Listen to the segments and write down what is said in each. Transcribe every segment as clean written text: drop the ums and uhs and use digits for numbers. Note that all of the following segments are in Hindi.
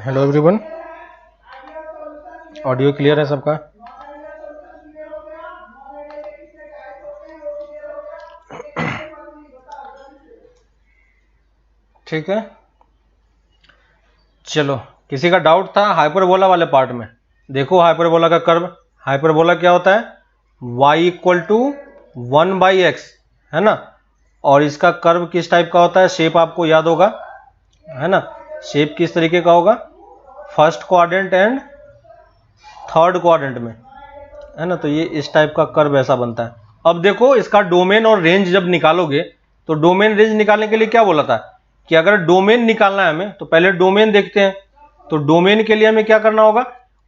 हेलो एवरीवन, ऑडियो क्लियर है सबका? ठीक है, चलो। किसी का डाउट था हाइपरबोला वाले पार्ट में? देखो हाइपरबोला का कर्व, हाइपरबोला क्या होता है? y इक्वल टू 1/x, है ना। और इसका कर्व किस टाइप का होता है? शेप आपको याद होगा, है ना। शेप किस तरीके का होगा? First quadrant and third quadrant में, है ना। तो ये इस टाइप का कर्व ऐसा बनता है। अब देखो इसका डोमेन और रेंज जब निकालोगे तो डोमेन रेंज निकालने के लिए क्या बोला था कि अगर डोमेन निकालना है हमें तो पहले डोमेन देखते हैं। तो डोमेन के लिए हमें क्या करना होगा?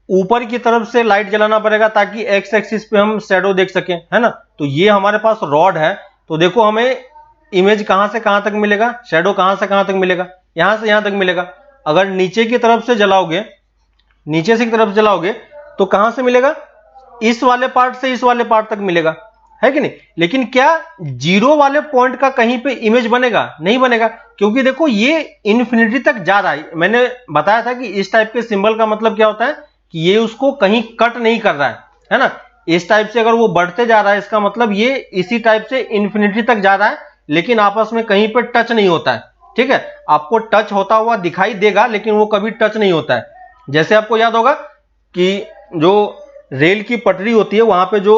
ऊपर की तरफ से लाइट जलाना पड़ेगा ताकि एक्स एक्सिस पे हम शैडो देख सकें, है ना। तो ये हमारे पास रॉड है, तो देखो हमें इमेज कहां से कहां तक मिलेगा, शैडो कहां से कहां तक मिलेगा? यहां से यहां तक मिलेगा। अगर नीचे की तरफ से जलाओगे, नीचे से की तरफ जलाओगे तो कहां से मिलेगा? इस वाले पार्ट से इस वाले पार्ट तक मिलेगा, है कि नहीं। लेकिन क्या जीरो वाले पॉइंट का कहीं पे इमेज बनेगा? नहीं बनेगा, क्योंकि देखो ये इन्फिनिटी तक जा रहा है। मैंने बताया था कि इस टाइप के सिंबल का मतलब क्या होता है कि ये उसको कहीं कट नहीं कर रहा है ना। इस टाइप से अगर वो बढ़ते जा रहा है, इसका मतलब ये इसी टाइप से इन्फिनिटी तक जा रहा है, लेकिन आपस में कहीं पे टच नहीं होता है। ठीक है, आपको टच होता हुआ दिखाई देगा लेकिन वो कभी टच नहीं होता है। जैसे आपको याद होगा कि जो रेल की पटरी होती है वहां पे जो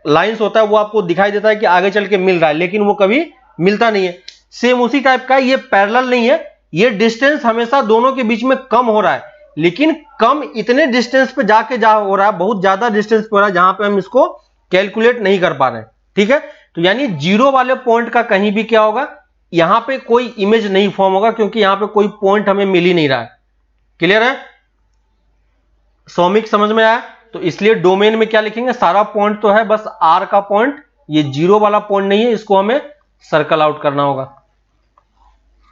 लाइंस होता है वो आपको दिखाई देता है कि आगे चल के मिल रहा है, लेकिन वो कभी मिलता नहीं है। सेम उसी टाइप का ये पैरेलल नहीं है, ये डिस्टेंस हमेशा दोनों के बीच में कम हो रहा है, लेकिन कम इतने डिस्टेंस पे जाके जा हो रहा है, बहुत ज्यादा डिस्टेंस पे हो रहा है जहां पे हम इसको कैलकुलेट नहीं कर पा रहे हैं। ठीक है, तो यानी जीरो वाले पॉइंट का कहीं भी क्या होगा? यहां पे कोई इमेज नहीं फॉर्म होगा, क्योंकि यहां पे कोई पॉइंट हमें मिल ही नहीं रहा है। क्लियर है? सौमिक समझ में आया? तो इसलिए डोमेन में क्या लिखेंगे? सारा पॉइंट तो है, बस आर का पॉइंट, ये जीरो वाला पॉइंट नहीं है, इसको हमें सर्कल आउट करना होगा।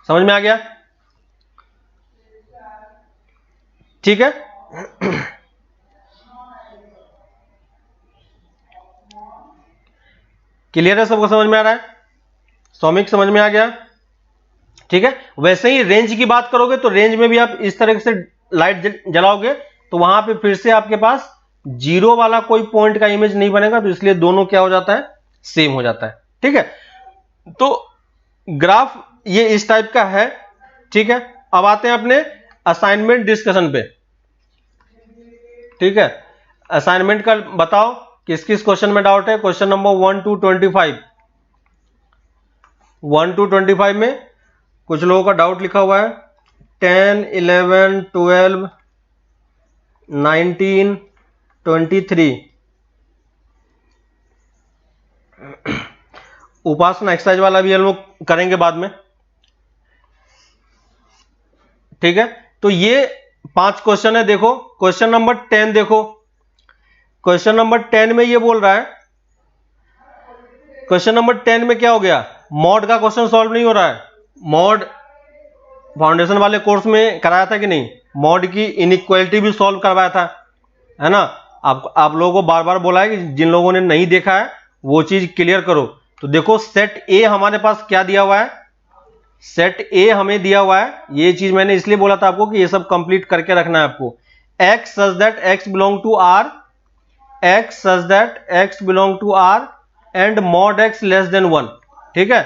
समझ में आ गया? ठीक है। क्लियर है? सबको समझ में आ रहा है? सौमिक समझ में आ गया? ठीक है। वैसे ही रेंज की बात करोगे तो रेंज में भी आप इस तरह से लाइट जलाओगे तो वहां पे फिर से आपके पास जीरो वाला कोई पॉइंट का इमेज नहीं बनेगा, तो इसलिए दोनों क्या हो जाता है? सेम हो जाता है। ठीक है, तो ग्राफ ये इस टाइप का है। ठीक है, अब आते हैं अपने असाइनमेंट डिस्कशन पे। ठीक है, असाइनमेंट का बताओ किस किस क्वेश्चन में डाउट है? क्वेश्चन नंबर 1 to 25, 1 to 25 में कुछ लोगों का डाउट लिखा हुआ है। 10, 11, 12, 19, 23। उपासना एक्सरसाइज वाला भी हम लोग करेंगे बाद में। ठीक है, तो ये 5 क्वेश्चन है। देखो क्वेश्चन नंबर 10 देखो, क्वेश्चन नंबर 10 में ये बोल रहा है, क्वेश्चन नंबर 10 में क्या हो गया? मॉड का क्वेश्चन सॉल्व नहीं हो रहा है। मॉड फाउंडेशन वाले कोर्स में कराया था कि नहीं? मॉड की इनइक्वालिटी भी सॉल्व करवाया था, है ना। आप लोगों को बार बार बोला है कि जिन लोगों ने नहीं देखा है वो चीज क्लियर करो। तो देखो सेट ए हमारे पास क्या दिया हुआ है? सेट ए हमें दिया हुआ है। ये चीज मैंने इसलिए बोला था आपको कि ये सब कंप्लीट करके रखना है आपको। x such that x belong to r, x such that x belong to r and mod x less than 1। ठीक है,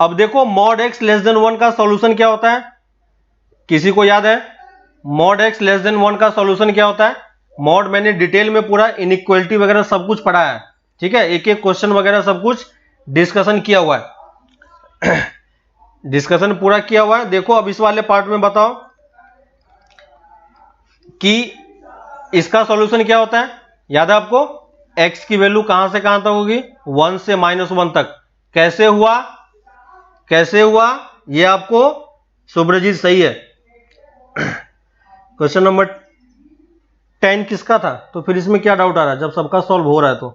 अब देखो मॉड x लेस देन 1 का सॉल्यूशन क्या होता है? किसी को याद है मॉड x लेस देन 1 का सॉल्यूशन क्या होता है? मॉड मैंने डिटेल में पूरा इनइक्वालिटी वगैरह सब कुछ पढ़ाया है। ठीक है, एक एक क्वेश्चन वगैरह सब कुछ डिस्कशन किया हुआ है। डिस्कशन पूरा किया हुआ है। देखो अब इस वाले पार्ट में बताओ कि इसका सॉल्यूशन क्या होता है? याद है आपको? x की वैल्यू कहां से कहां तक होगी? 1 से -1 तक। कैसे हुआ? कैसे हुआ ये आपको सुब्रजीत सही है। क्वेश्चन नंबर 10 किसका था? तो फिर इसमें क्या डाउट आ रहा है जब सबका सॉल्व हो रहा है तो?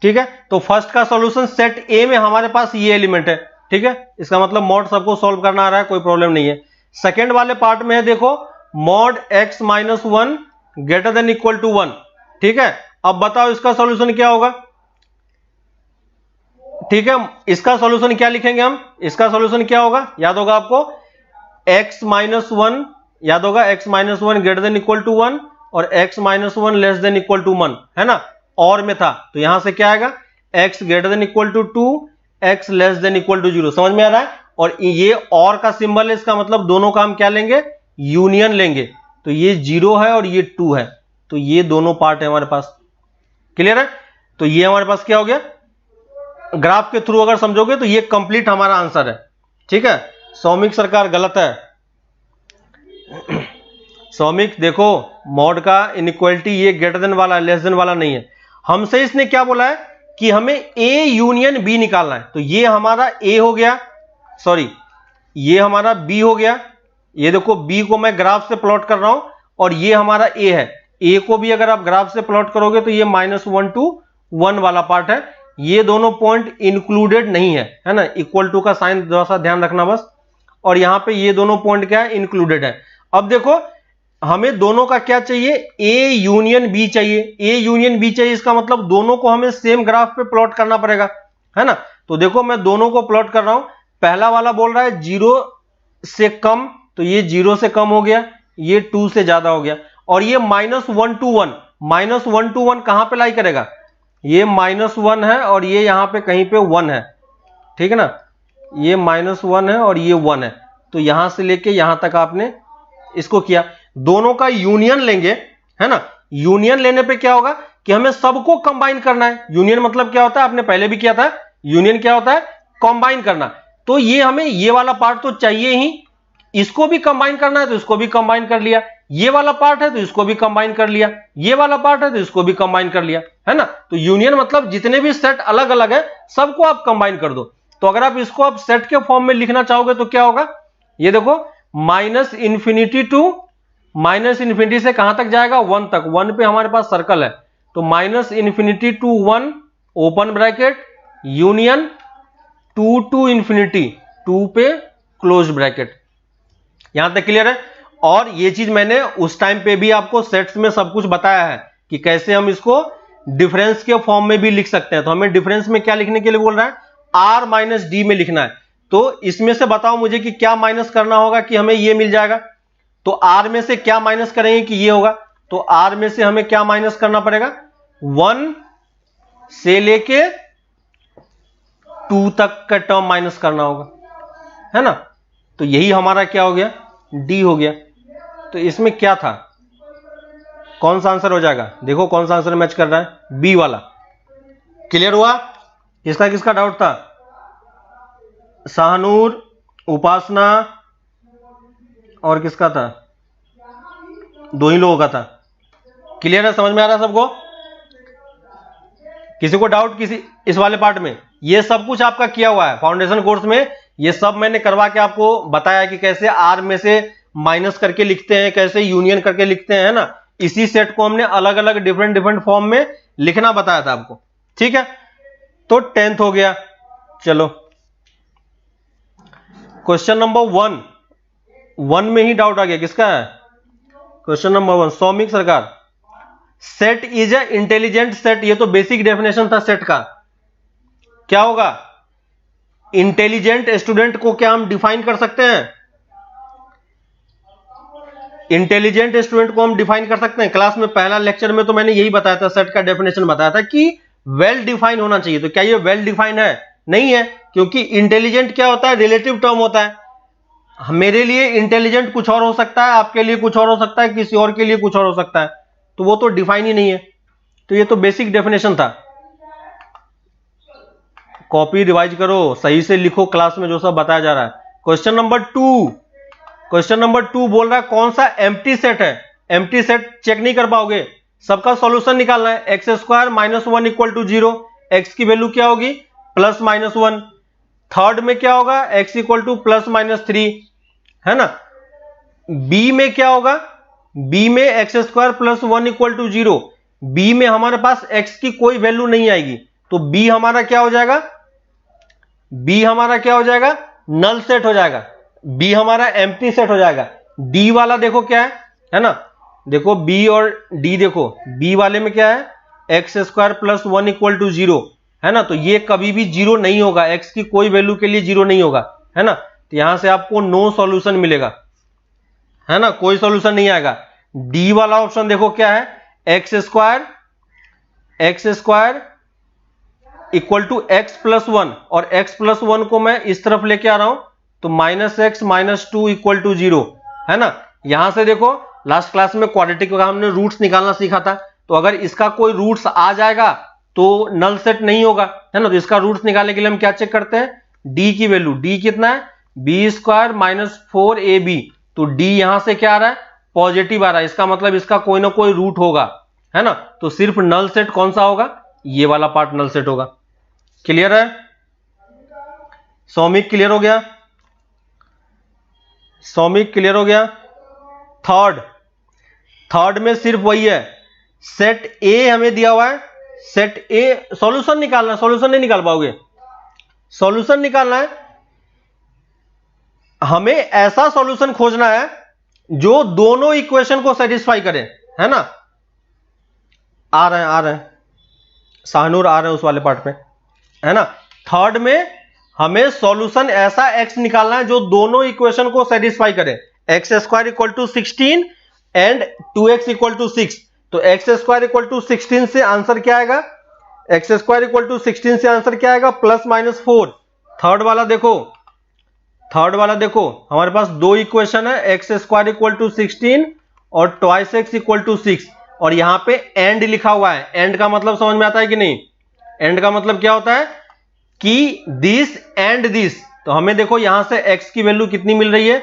ठीक है, तो फर्स्ट का सॉल्यूशन सेट ए में हमारे पास ये एलिमेंट है। ठीक है, इसका मतलब मॉड सबको सॉल्व करना आ रहा है, कोई प्रॉब्लम नहीं है। सेकेंड वाले पार्ट में है, देखो mod x -1 greater than equal to 1। ठीक है, अब बताओ इसका सॉल्यूशन क्या होगा? ठीक है, इसका सॉल्यूशन क्या लिखेंगे हम? इसका सॉल्यूशन क्या होगा? याद होगा आपको? x -1 याद होगा x minus one greater than equal to 1 और x minus one less than equal to 1, है ना, और में था, तो यहां से क्या आएगा x greater than equal to 2, x less than equal to 0। समझ में आ रहा है? और ये और का सिंबल है, इसका मतलब दोनों का हम क्या लेंगे, यूनियन लेंगे। तो ये 0 है और ये 2 है, तो ये दोनों पार्ट है हमारे पास। क्लियर है? तो ये हमारे पास क्या हो गया, ग्राफ के थ्रू अगर समझोगे तो ये कंप्लीट हमारा आंसर है। ठीक है, सौमिक सरकार गलत है। सौमिक देखो, मॉड का इनइक्वालिटी ये ग्रेटर देन वाला लेस देन वाला नहीं है। हमसे इसने क्या बोला है कि हमें ए यूनियन बी निकालना है, तो ये हमारा ए हो गया, सॉरी ये हमारा बी हो गया। ये देखो बी को मैं ग्राफ से प्लॉट कर रहा हूं और ये हमारा ए है। ए को भी अगर आप ग्राफ से प्लॉट करोगे तो ये -1 to 1 वाला पार्ट है। ये दोनों पॉइंट इंक्लूडेड नहीं है ना, इक्वल टू का साइन थोड़ा सा ध्यान रखना बस। और यहां पे ये दोनों पॉइंट क्या है, इंक्लूडेड है। अब देखो हमें दोनों का क्या चाहिए, ए यूनियन बी चाहिए। ए यूनियन बी चाहिए, इसका मतलब दोनों को हमें सेम ग्राफ पे प्लॉट करना पड़ेगा, है ना। तो देखो मैं दोनों को प्लॉट कर रहा हूं। पहला वाला बोल रहा है 0 से कम, तो ये 0 से कम हो गया, ये 2 से ज्यादा हो गया। और ये -1 to 1, -1 to 1 कहां पे लाई करेगा, ये -1 है और ये यहां पे कहीं पे 1 है, ठीक है ना। ये -1 है और ये 1 है, तो यहां से लेके यहां तक आपने इसको किया। दोनों का यूनियन लेंगे, है ना। यूनियन लेने पे क्या होगा कि हमें सबको कंबाइन करना है। यूनियन मतलब क्या होता है, आपने पहले भी किया था, यूनियन क्या होता है, कंबाइन करना। तो ये हमें ये वाला पार्ट तो चाहिए ही, इसको भी कंबाइन करना है तो इसको भी कंबाइन कर लिया। ये वाला पार्ट है तो इसको भी कंबाइन कर लिया, ये वाला पार्ट है तो इसको भी कंबाइन कर लिया, है ना। तो यूनियन मतलब जितने भी सेट अलग अलग है सबको आप कंबाइन कर दो। तो अगर आप इसको आप सेट के फॉर्म में लिखना चाहोगे तो क्या होगा, ये देखो -∞ से कहां तक जाएगा, 1 तक। 1 पे हमारे पास सर्कल है, तो -∞ to 1 open bracket union 2 to ∞, 2 पे क्लोज ब्रैकेट। यहां तक क्लियर है। और ये चीज मैंने उस टाइम पे भी आपको सेट्स में सब कुछ बताया है कि कैसे हम इसको डिफरेंस के फॉर्म में भी लिख सकते हैं। तो हमें डिफरेंस में क्या लिखने के लिए बोल रहा है, r माइनस डी में लिखना है। तो इसमें से बताओ मुझे कि क्या माइनस करना होगा कि हमें ये मिल जाएगा। तो r में से क्या माइनस करेंगे कि ये होगा, तो r में से हमें क्या माइनस करना पड़ेगा, 1 से लेके 2 तक का टर्म माइनस करना होगा, है ना। तो यही हमारा क्या हो गया, d हो गया। तो इसमें क्या था, कौन सा आंसर हो जाएगा, देखो कौन सा आंसर मैच कर रहा है, बी वाला। क्लियर हुआ? किसका किसका डाउट था, शाहनूर, उपासना और किसका था, 2 ही लोगों का था। क्लियर है, समझ में आ रहा है सबको? किसी को डाउट किसी इस वाले पार्ट में? ये सब कुछ आपका किया हुआ है फाउंडेशन कोर्स में, ये सब मैंने करवा के आपको बताया कि कैसे आर में से माइनस करके लिखते हैं, कैसे यूनियन करके लिखते हैं, है ना। इसी सेट को हमने अलग अलग डिफरेंट डिफरेंट फॉर्म में लिखना बताया था आपको, ठीक है। तो 10th हो गया। चलो क्वेश्चन नंबर 1 में ही डाउट आ गया, किसका है क्वेश्चन नंबर 1, सौमिक सरकार। Set is a intelligent set, ये तो बेसिक डेफिनेशन था सेट का। क्या होगा, इंटेलिजेंट स्टूडेंट को क्या हम डिफाइन कर सकते हैं, इंटेलिजेंट स्टूडेंट को हम डिफाइन कर सकते हैं। क्लास में पहला लेक्चर में तो मैंने यही बताया था, सेट का डेफिनेशन बताया था कि वेल डिफाइन होना चाहिए। तो क्या ये वेल डिफाइन है, नहीं है, क्योंकि इंटेलिजेंट क्या होता है, रिलेटिव टर्म होता है। मेरे लिए इंटेलिजेंट कुछ और हो सकता है, आपके लिए कुछ और हो सकता है, किसी और के लिए कुछ और हो सकता है, तो वो तो डिफाइन ही नहीं है। तो ये तो बेसिक डेफिनेशन था। कॉपी रिवाइज करो, सही से लिखो क्लास में जो सब बताया जा रहा है। क्वेश्चन नंबर 2 बोल रहा है कौन सा एम्प्टी सेट है। एम्प्टी सेट चेक नहीं कर पाओगे, सबका सॉल्यूशन निकालना है। x² - 1 = 0, x की वैल्यू क्या होगी, +-1। थर्ड में क्या होगा, x = +-3, है ना। b में क्या होगा, b में x² + 1 = 0। b में हमारे पास x की कोई वैल्यू नहीं आएगी, तो b हमारा क्या हो जाएगा, b हमारा क्या हो जाएगा, नल सेट हो जाएगा। b हमारा एम्प्टी सेट हो जाएगा। d वाला देखो क्या है ना, देखो b और d देखो, b वाले में क्या है, x² + 1 = 0, है ना। तो ये कभी भी 0 नहीं होगा, x की कोई वैल्यू के लिए 0 नहीं होगा, है ना। तो यहां से आपको नो सॉल्यूशन मिलेगा, है ना, कोई सॉल्यूशन नहीं आएगा। डी वाला ऑप्शन देखो क्या है, x square equal to x plus one, और एक्स प्लस वन को मैं इस तरफ लेके आ रहा हूं तो minus x minus two equal to zero, है ना। यहां से देखो लास्ट क्लास में क्वाड्रेटिक का हमने रूट्स निकालना सीखा था, तो अगर इसका कोई रूट्स आ जाएगा तो नल सेट नहीं होगा, है ना। तो इसका रूट्स निकालने के लिए हम क्या चेक करते हैं, डी की वैल्यू, डी कितना है, बी स्क्वायर माइनस 4ab, तो डी यहां से क्या आ रहा है, पॉजिटिव आ रहा है, इसका मतलब इसका कोई ना कोई रूट होगा, है ना। तो सिर्फ नल सेट कौन सा होगा, ये वाला पार्ट नल सेट होगा। क्लियर है, सौमिक क्लियर हो गया, सौमिक क्लियर हो गया। थर्ड में सिर्फ वही है, सेट ए हमें दिया हुआ है, सेट ए सॉल्यूशन निकालना, सॉल्यूशन नहीं निकाल पाओगे, सॉल्यूशन निकालना है, हमें ऐसा सॉल्यूशन खोजना है जो दोनों इक्वेशन को सेटिस्फाई करे, है ना। आ रहे हैं शाहनूर आ रहे हैं उस वाले पार्ट पे, है ना। थर्ड में हमें सॉल्यूशन ऐसा एक्स निकालना है जो दोनों इक्वेशन को सेटिस्फाई करे, x square equal to 16 and 2x equal to 6। तो एक्स स्क्वायर इक्वल टू 16 से आंसर क्या आएगा, एक्स स्क्वायर इक्वल टू 16 से आंसर क्या आएगा, प्लस माइनस 4। थर्ड वाला देखो हमारे पास दो इक्वेशन है, एक्स स्क्वायर इक्वल टू 16 और ट्वाइस एक्स इक्वल टू 6, और यहां पे एंड लिखा हुआ है। एंड का मतलब समझ में आता है कि नहीं, एंड का मतलब क्या होता है कि दिस एंड दिस। तो हमें देखो यहां से x की वैल्यू कितनी मिल रही है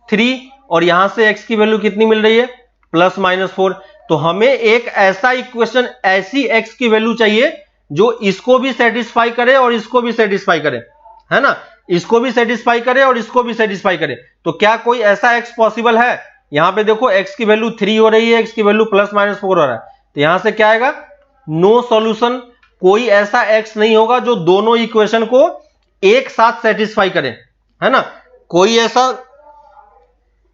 3, और यहां से x की वैल्यू कितनी मिल रही है प्लस माइनस 4। तो हमें एक ऐसा इक्वेशन, ऐसी x की वैल्यू चाहिए जो इसको भी सेटिस्फाई करे और इसको भी सेटिस्फाई करे, है ना, इसको भी सेटिस्फाई करे और इसको भी सेटिस्फाई करे। तो क्या कोई ऐसा x पॉसिबल है, यहां पे देखो x की वैल्यू 3 हो रही है, x की वैल्यू प्लस माइनस 4 हो रहा है, तो यहां से क्या आएगा, नो सॉल्यूशन। कोई ऐसा x नहीं होगा जो दोनों इक्वेशन को एक साथ सेटिस्फाई करे, है ना, कोई ऐसा।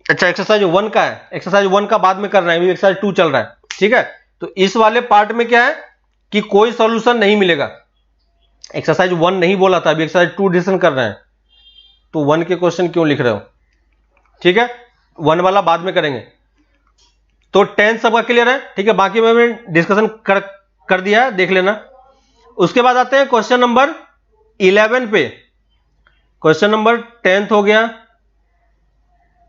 अच्छा एक्सरसाइज 1 का है, एक्सरसाइज 1 का बाद में कर रहे हैं, अभी एक्सरसाइज 2 चल रहा है, ठीक है। तो इस वाले पार्ट में क्या है कि कोई सॉल्यूशन नहीं मिलेगा। एक्सरसाइज 1 नहीं बोला था, अभी एक्सरसाइज 2 डिस्कशन कर रहे हैं, तो 1 के क्वेश्चन क्यों लिख रहे हो, ठीक है, 1 वाला बाद में करेंगे। तो 10 सबका क्लियर है, ठीक है, बाकी मैंने डिस्कशन कर दिया है, देख लेना। उसके बाद आते हैं क्वेश्चन नंबर 11 पे। क्वेश्चन नंबर 10 हो गया,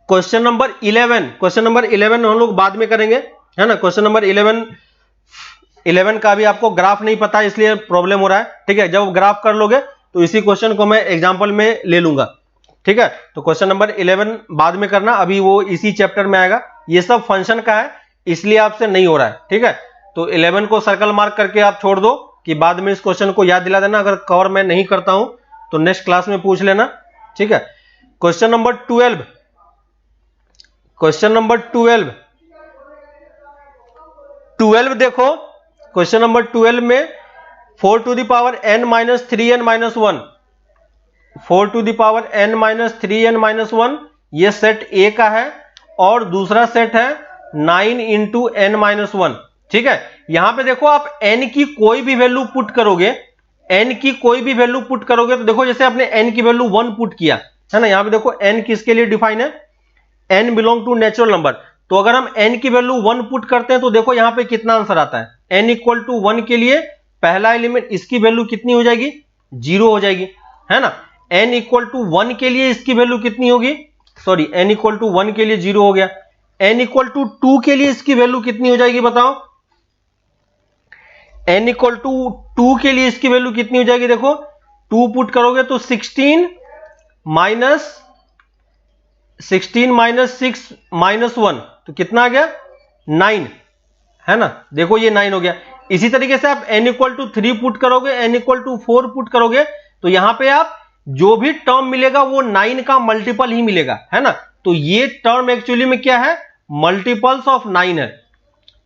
क्वेश्चन नंबर 11 हम लोग बाद में करेंगे, है ना। क्वेश्चन नंबर 11 का भी आपको ग्राफ नहीं पता है इसलिए प्रॉब्लम हो रहा है, ठीक है। जब ग्राफ कर लोगे तो इसी क्वेश्चन को मैं एग्जांपल में ले लूंगा, ठीक है। तो क्वेश्चन नंबर 11 बाद में करना, अभी वो इसी चैप्टर में आएगा। ये सब फंक्शन का है इसलिए आपसे नहीं हो रहा है, ठीक है। तो 11 को सर्कल मार्क करके आप छोड़ दो कि बाद में इस क्वेश्चन को याद दिला देना, अगर कवर मैं नहीं करता हूं तो नेक्स्ट क्लास में पूछ लेना, ठीक है। क्वेश्चन नंबर 12, क्वेश्चन नंबर 12 देखो, क्वेश्चन नंबर 12 में 4 to the power n minus 3n minus 1, 4 to the power n minus 3n minus 1 ये सेट A का है, और दूसरा सेट है 9 इंटू n माइनस 1, ठीक है। यहां पे देखो आप n की कोई भी वैल्यू पुट करोगे, n की कोई भी वैल्यू पुट करोगे, तो देखो जैसे आपने n की वैल्यू 1 पुट किया, है ना। यहां पे देखो n किसके लिए डिफाइन है, n belong to natural number. तो अगर हम n की वैल्यू 1 पुट करते हैं तो देखो यहां पे कितना आंसर आता है, n इक्वल टू 1 के लिए पहला एलिमेंट इसकी वैल्यू कितनी हो जाएगी, 0 हो जाएगी, है ना। n इक्वल टू 1 के लिए इसकी वैल्यू कितनी होगी, सॉरी n इक्वल टू 1 के लिए 0 हो गया, n इक्वल टू 2 के लिए इसकी वैल्यू कितनी हो जाएगी बताओ, n इक्वल टू 2 के लिए इसकी वैल्यू कितनी हो जाएगी, देखो 2 पुट करोगे तो 16 माइनस 6 माइनस 1, तो कितना आ गया 9, है ना। देखो ये 9 हो गया। इसी तरीके से आप n इक्वल टू 3 पुट करोगे, n इक्वल टू 4 पुट करोगे, तो यहां पे आप जो भी टर्म मिलेगा वो 9 का मल्टीपल ही मिलेगा, है ना। तो ये टर्म एक्चुअली में क्या है, मल्टीपल्स ऑफ 9 है,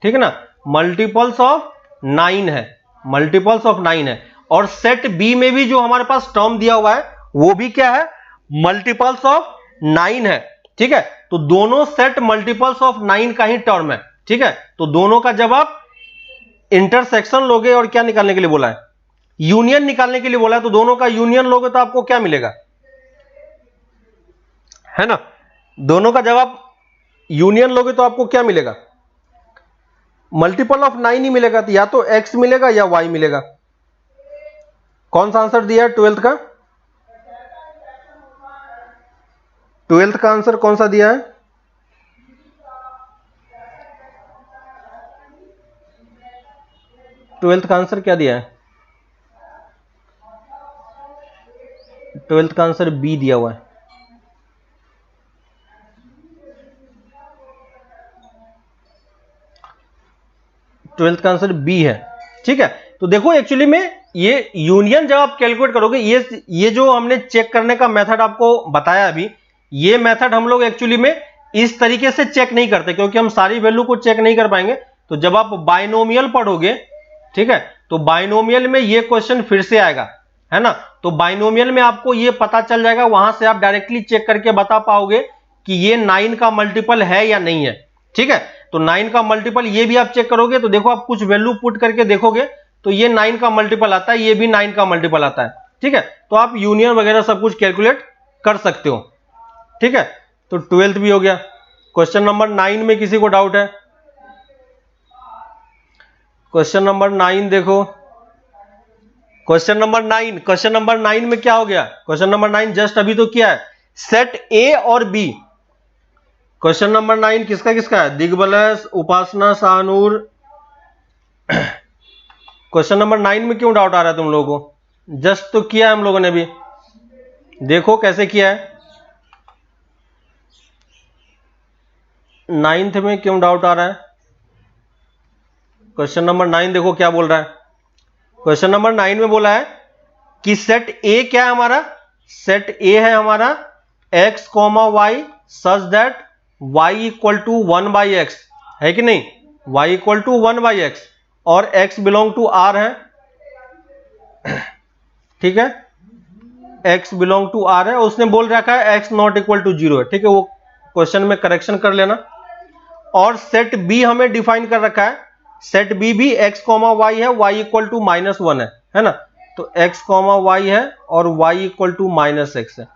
ठीक है ना, मल्टीपल्स ऑफ 9 है, मल्टीपल्स ऑफ 9 है। और सेट बी में भी जो हमारे पास टर्म दिया हुआ है वो भी क्या है, मल्टीपल्स ऑफ 9 है, ठीक है। तो दोनों सेट मल्टीपल्स ऑफ 9 का ही टर्म है, ठीक है। तो दोनों का जब आप इंटरसेक्शन लोगे, और क्या निकालने के लिए बोला है, यूनियन निकालने के लिए बोला है, तो दोनों का यूनियन लोगे तो आपको क्या मिलेगा, है ना। दोनों का जब आप यूनियन लोगे तो आपको क्या मिलेगा, मल्टीपल ऑफ 9 ही मिलेगा, तो या तो x मिलेगा या y मिलेगा। कौन सा आंसर दिया है 12th का? 12th का आंसर कौन सा दिया है? ट्वेल्थ का आंसर क्या दिया है? 12th का आंसर बी दिया हुआ है। ट्वेल्थ का आंसर बी है, ठीक है। तो देखो एक्चुअली में ये यूनियन जब आप कैलकुलेट करोगे, ये जो हमने चेक करने का मेथड आपको बताया अभी, ये मेथड हम लोग एक्चुअली में इस तरीके से चेक नहीं करते, क्योंकि हम सारी वैल्यू को चेक नहीं कर पाएंगे। तो जब आप बाइनोमियल पढ़ोगे, ठीक है, तो बाइनोमियल में ये क्वेश्चन फिर से आएगा, है ना। तो बाइनोमियल में आपको ये पता चल जाएगा, वहां से आप डायरेक्टली चेक करके बता पाओगे कि ये 9 का मल्टीपल है या नहीं है, ठीक है। तो 9 का मल्टीपल ये भी आप चेक करोगे, तो देखो आप कुछ वैल्यू पुट करके देखोगे तो ये 9 का मल्टीपल आता है, ये भी 9 का मल्टीपल आता है, ठीक है। तो आप यूनियन वगैरह सब कुछ कैलकुलेट कर सकते हो, ठीक है। तो 12th भी हो गया। क्वेश्चन नंबर 9 में किसी को डाउट है? क्वेश्चन नंबर 9 देखो, क्वेश्चन नंबर 9 में क्या हो गया? क्वेश्चन नंबर 9 जस्ट अभी तो क्या है, सेट ए और बी। क्वेश्चन नंबर 9 किसका किसका है? दिग्बलस, उपासना, शाहनूर। क्वेश्चन नंबर 9 में क्यों डाउट आ रहा है तुम लोगों को? जस्ट तो किया है हम लोगों ने भी, देखो कैसे किया है। 9th में क्यों डाउट आ रहा है? क्वेश्चन नंबर 9 देखो क्या बोल रहा है। क्वेश्चन नंबर 9 में बोला है कि सेट ए क्या है हमारा? सेट ए है हमारा x, y such that y equal to 1/x, है कि नहीं? y इक्वल टू 1/x और x बिलोंग टू r है, ठीक है, x बिलोंग टू r है। उसने बोल रखा है x नॉट इक्वल टू 0 है, ठीक है, वो क्वेश्चन में करेक्शन कर लेना। और सेट b हमें डिफाइन कर रखा है, सेट बी भी x, y है, y इक्वल टू -1 है ना। तो x, y है और y इक्वल टू -x है,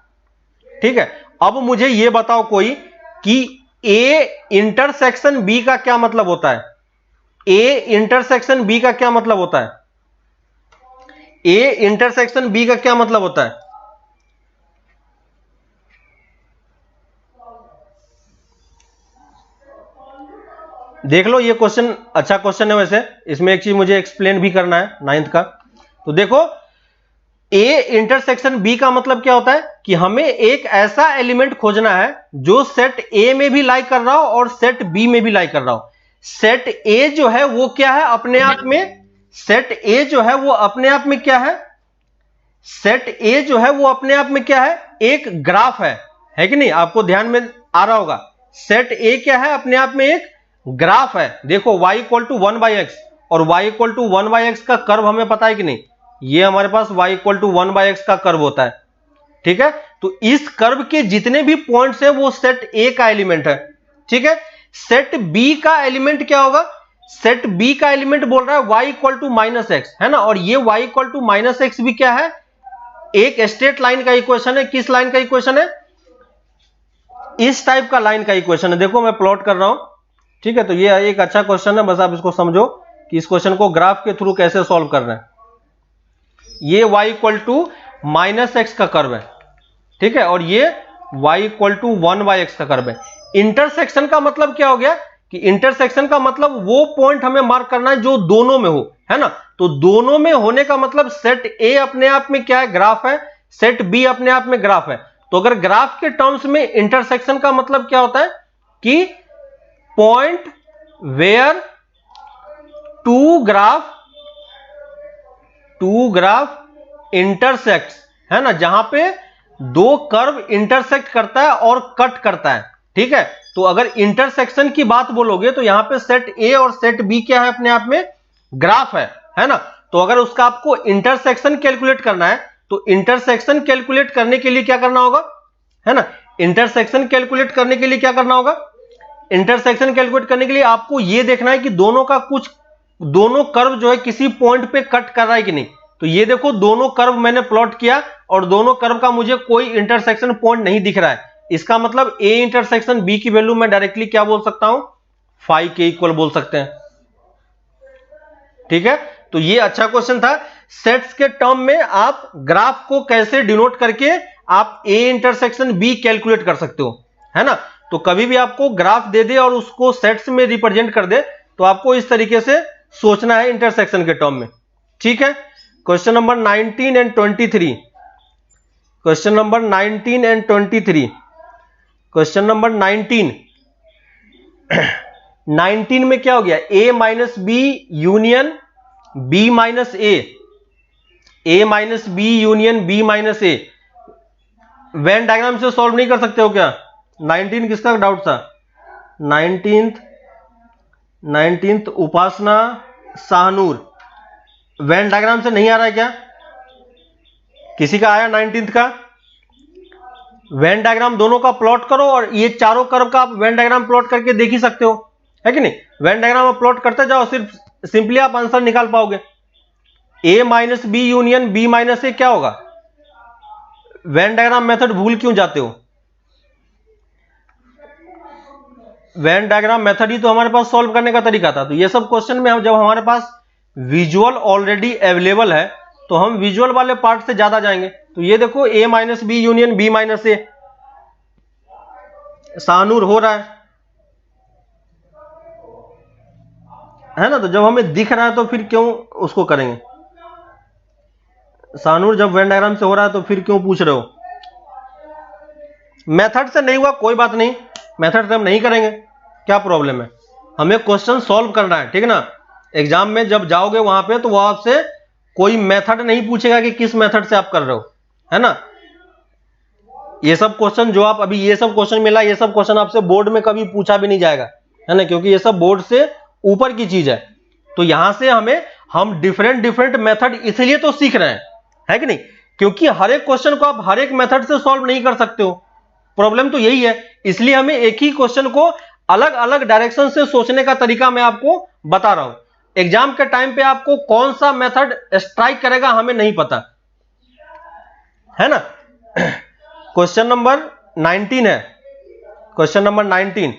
ठीक है। अब मुझे ये बताओ कोई कि a इंटरसेक्शन b का क्या मतलब होता है? a इंटरसेक्शन b का क्या मतलब होता है? a इंटरसेक्शन b का क्या मतलब होता है? देख लो, ये क्वेश्चन अच्छा क्वेश्चन है वैसे, इसमें एक चीज मुझे एक्सप्लेन भी करना है 9th का। तो देखो A इंटरसेक्शन B का मतलब क्या होता है कि हमें एक ऐसा एलिमेंट खोजना है जो सेट A में भी लाई कर रहा हो और सेट B में भी लाई कर रहा हो। सेट A जो है वो क्या है अपने आप में? सेट A जो है वो अपने आप में क्या है? सेट A जो है वो अपने आप में क्या है? एक ग्राफ है कि नहीं? आपको ध्यान में आ रहा होगा। सेट A क्या है? अपने आप में एक ग्राफ है। देखो y इक्वल टू 1/x और y इक्वल टू 1/x का कर्व हमें पता है कि नहीं? ये हमारे पास y इक्वल टू 1/x का कर्व होता है, ठीक है। तो इस कर्व के जितने भी पॉइंट्स हैं वो सेट A का एलिमेंट है, ठीक है। सेट B का एलिमेंट क्या होगा? सेट B का एलिमेंट बोल रहा है y इक्वल टू -x, है ना। और ये y इक्वल टू -x भी क्या है? एक स्ट्रेट लाइन का इक्वेशन है। किस लाइन का इक्वेशन है? इस टाइप का लाइन का इक्वेशन है। देखो मैं प्लॉट कर रहा हूं, ठीक है। तो ये एक अच्छा क्वेश्चन है, बस आप इसको समझो कि इस क्वेश्चन को ग्राफ के थ्रू कैसे सॉल्व करना है। ये y इक्वल टू -x का कर्व है, ठीक है, और ये y इक्वल टू 1/x का कर्व है। इंटरसेक्शन का मतलब क्या हो गया कि इंटरसेक्शन का मतलब वो पॉइंट हमें मार्क करना है जो दोनों में हो, है ना। तो दोनों में होने का मतलब सेट A अपने आप में क्या है? ग्राफ है। सेट B अपने आप में ग्राफ है। तो अगर ग्राफ के टर्म्स में इंटरसेक्शन का मतलब क्या होता है कि point where two graph intersects, है ना, जहां पे दो कर्व इंटरसेक्ट करता है और कट करता है, ठीक है। तो अगर इंटरसेक्शन की बात बोलोगे तो यहां पे सेट A और सेट B क्या है? अपने आप में ग्राफ है ना। तो अगर उसका आपको इंटरसेक्शन कैलकुलेट करना है तो इंटरसेक्शन कैलकुलेट करने के लिए क्या करना होगा, है ना। इंटरसेक्शन कैलकुलेट करने के लिए क्या करना होगा? इंटरसेक्शन कैलकुलेट करने के लिए आपको यह देखना है कि दोनों कर्व जो है किसी पॉइंट पे कट कर रहा है कि नहीं। तो ये देखो दोनों कर्व मैंने प्लॉट किया और दोनों कर्व का मुझे कोई इंटरसेक्शन पॉइंट नहीं दिख रहा है, इसका मतलब ए इंटरसेक्शन बी की वैल्यू मैं डायरेक्टली क्या बोल सकता हूं, फाई के इक्वल बोल सकते हैं। ठीक है, तो ये अच्छा क्वेश्चन था। सेट्स के टर्म में आप ग्राफ को कैसे डिनोट करके आप ए इंटरसेक्शन बी कैलकुलेट कर सकते हो, है ना। तो कभी भी आपको ग्राफ दे दे और उसको सेट्स में रिप्रेजेंट कर दे तो आपको इस तरीके से सोचना है इंटरसेक्शन के टर्म में। ठीक है, question number 19 and 23, question number 19 and 23, question number 19 में क्या हो गया, a minus B union b minus a minus B union b minus a, Venn diagram से सॉल्व नहीं कर सकते हो क्या? 19 किसका डाउट था? 19th Upasana Shahnoor, when diagram से नहीं आ रहा है क्या? किसी का आया 19th का? वेन डायग्राम दोनों का प्लॉट करो और ये चारों कर्व का आप वेन डायग्राम प्लॉट करके देख ही सकते हो, है कि नहीं। वेन डायग्राम आप प्लॉट करते जाओ, सिर्फ सिंपली आप आंसर निकाल पाओगे। a minus B union b minus A क्या होगा? वेन डायग्राम मेथड भूल क्यों जाते हो? वेन डायग्राम मेथड ही तो हमारे पास सॉल्व करने का तरीका था। तो ये सब क्वेश्चन में जब हमारे पास विजुअल ऑलरेडी अवेलेबल है तो हम विजुअल वाले पार्ट से ज्यादा जाएंगे। तो ये देखो a minus B union b minus A, शाहनूर हो रहा है ना। तो जब हमें दिख रहा है तो फिर क्यों उसको करेंगे? शाहनूर जब वेन डायग्राम से हो रहा है तो फिर क्यों पूछ रहे हो? मेथड से नहीं हुआ कोई बात नहीं, मेथड से हम नहीं करेंगे, क्या प्रॉब्लम है। हमें क्वेश्चन सॉल्व करना है, ठीक है ना। एग्जाम में जब जाओगे वहां पे तो वो आपसे कोई मेथड नहीं पूछेगा कि किस मेथड से आप कर रहे हो, है ना। ये सब क्वेश्चन जो आप अभी ये सब क्वेश्चन मिला, ये सब क्वेश्चन आपसे बोर्ड में कभी पूछा भी नहीं जाएगा, है ना, क्योंकि ये सब बोर्ड से ऊपर की चीज है। तो यहां से हम डिफरेंट मेथड इसलिए तो सीख रहे हैं, है कि नहीं, क्योंकि हर एक क्वेश्चन को आप हर एक मेथड से सॉल्व नहीं कर सकते हो। प्रॉब्लम तो यही है, इसलिए हमें एक ही क्वेश्चन को अलग अलग डायरेक्शन से सोचने का तरीका मैं आपको बता रहा हूं। एग्जाम के टाइम पे आपको कौन सा मेथड स्ट्राइक करेगा हमें नहीं पता, है ना। क्वेश्चन नंबर 19 है, क्वेश्चन नंबर 19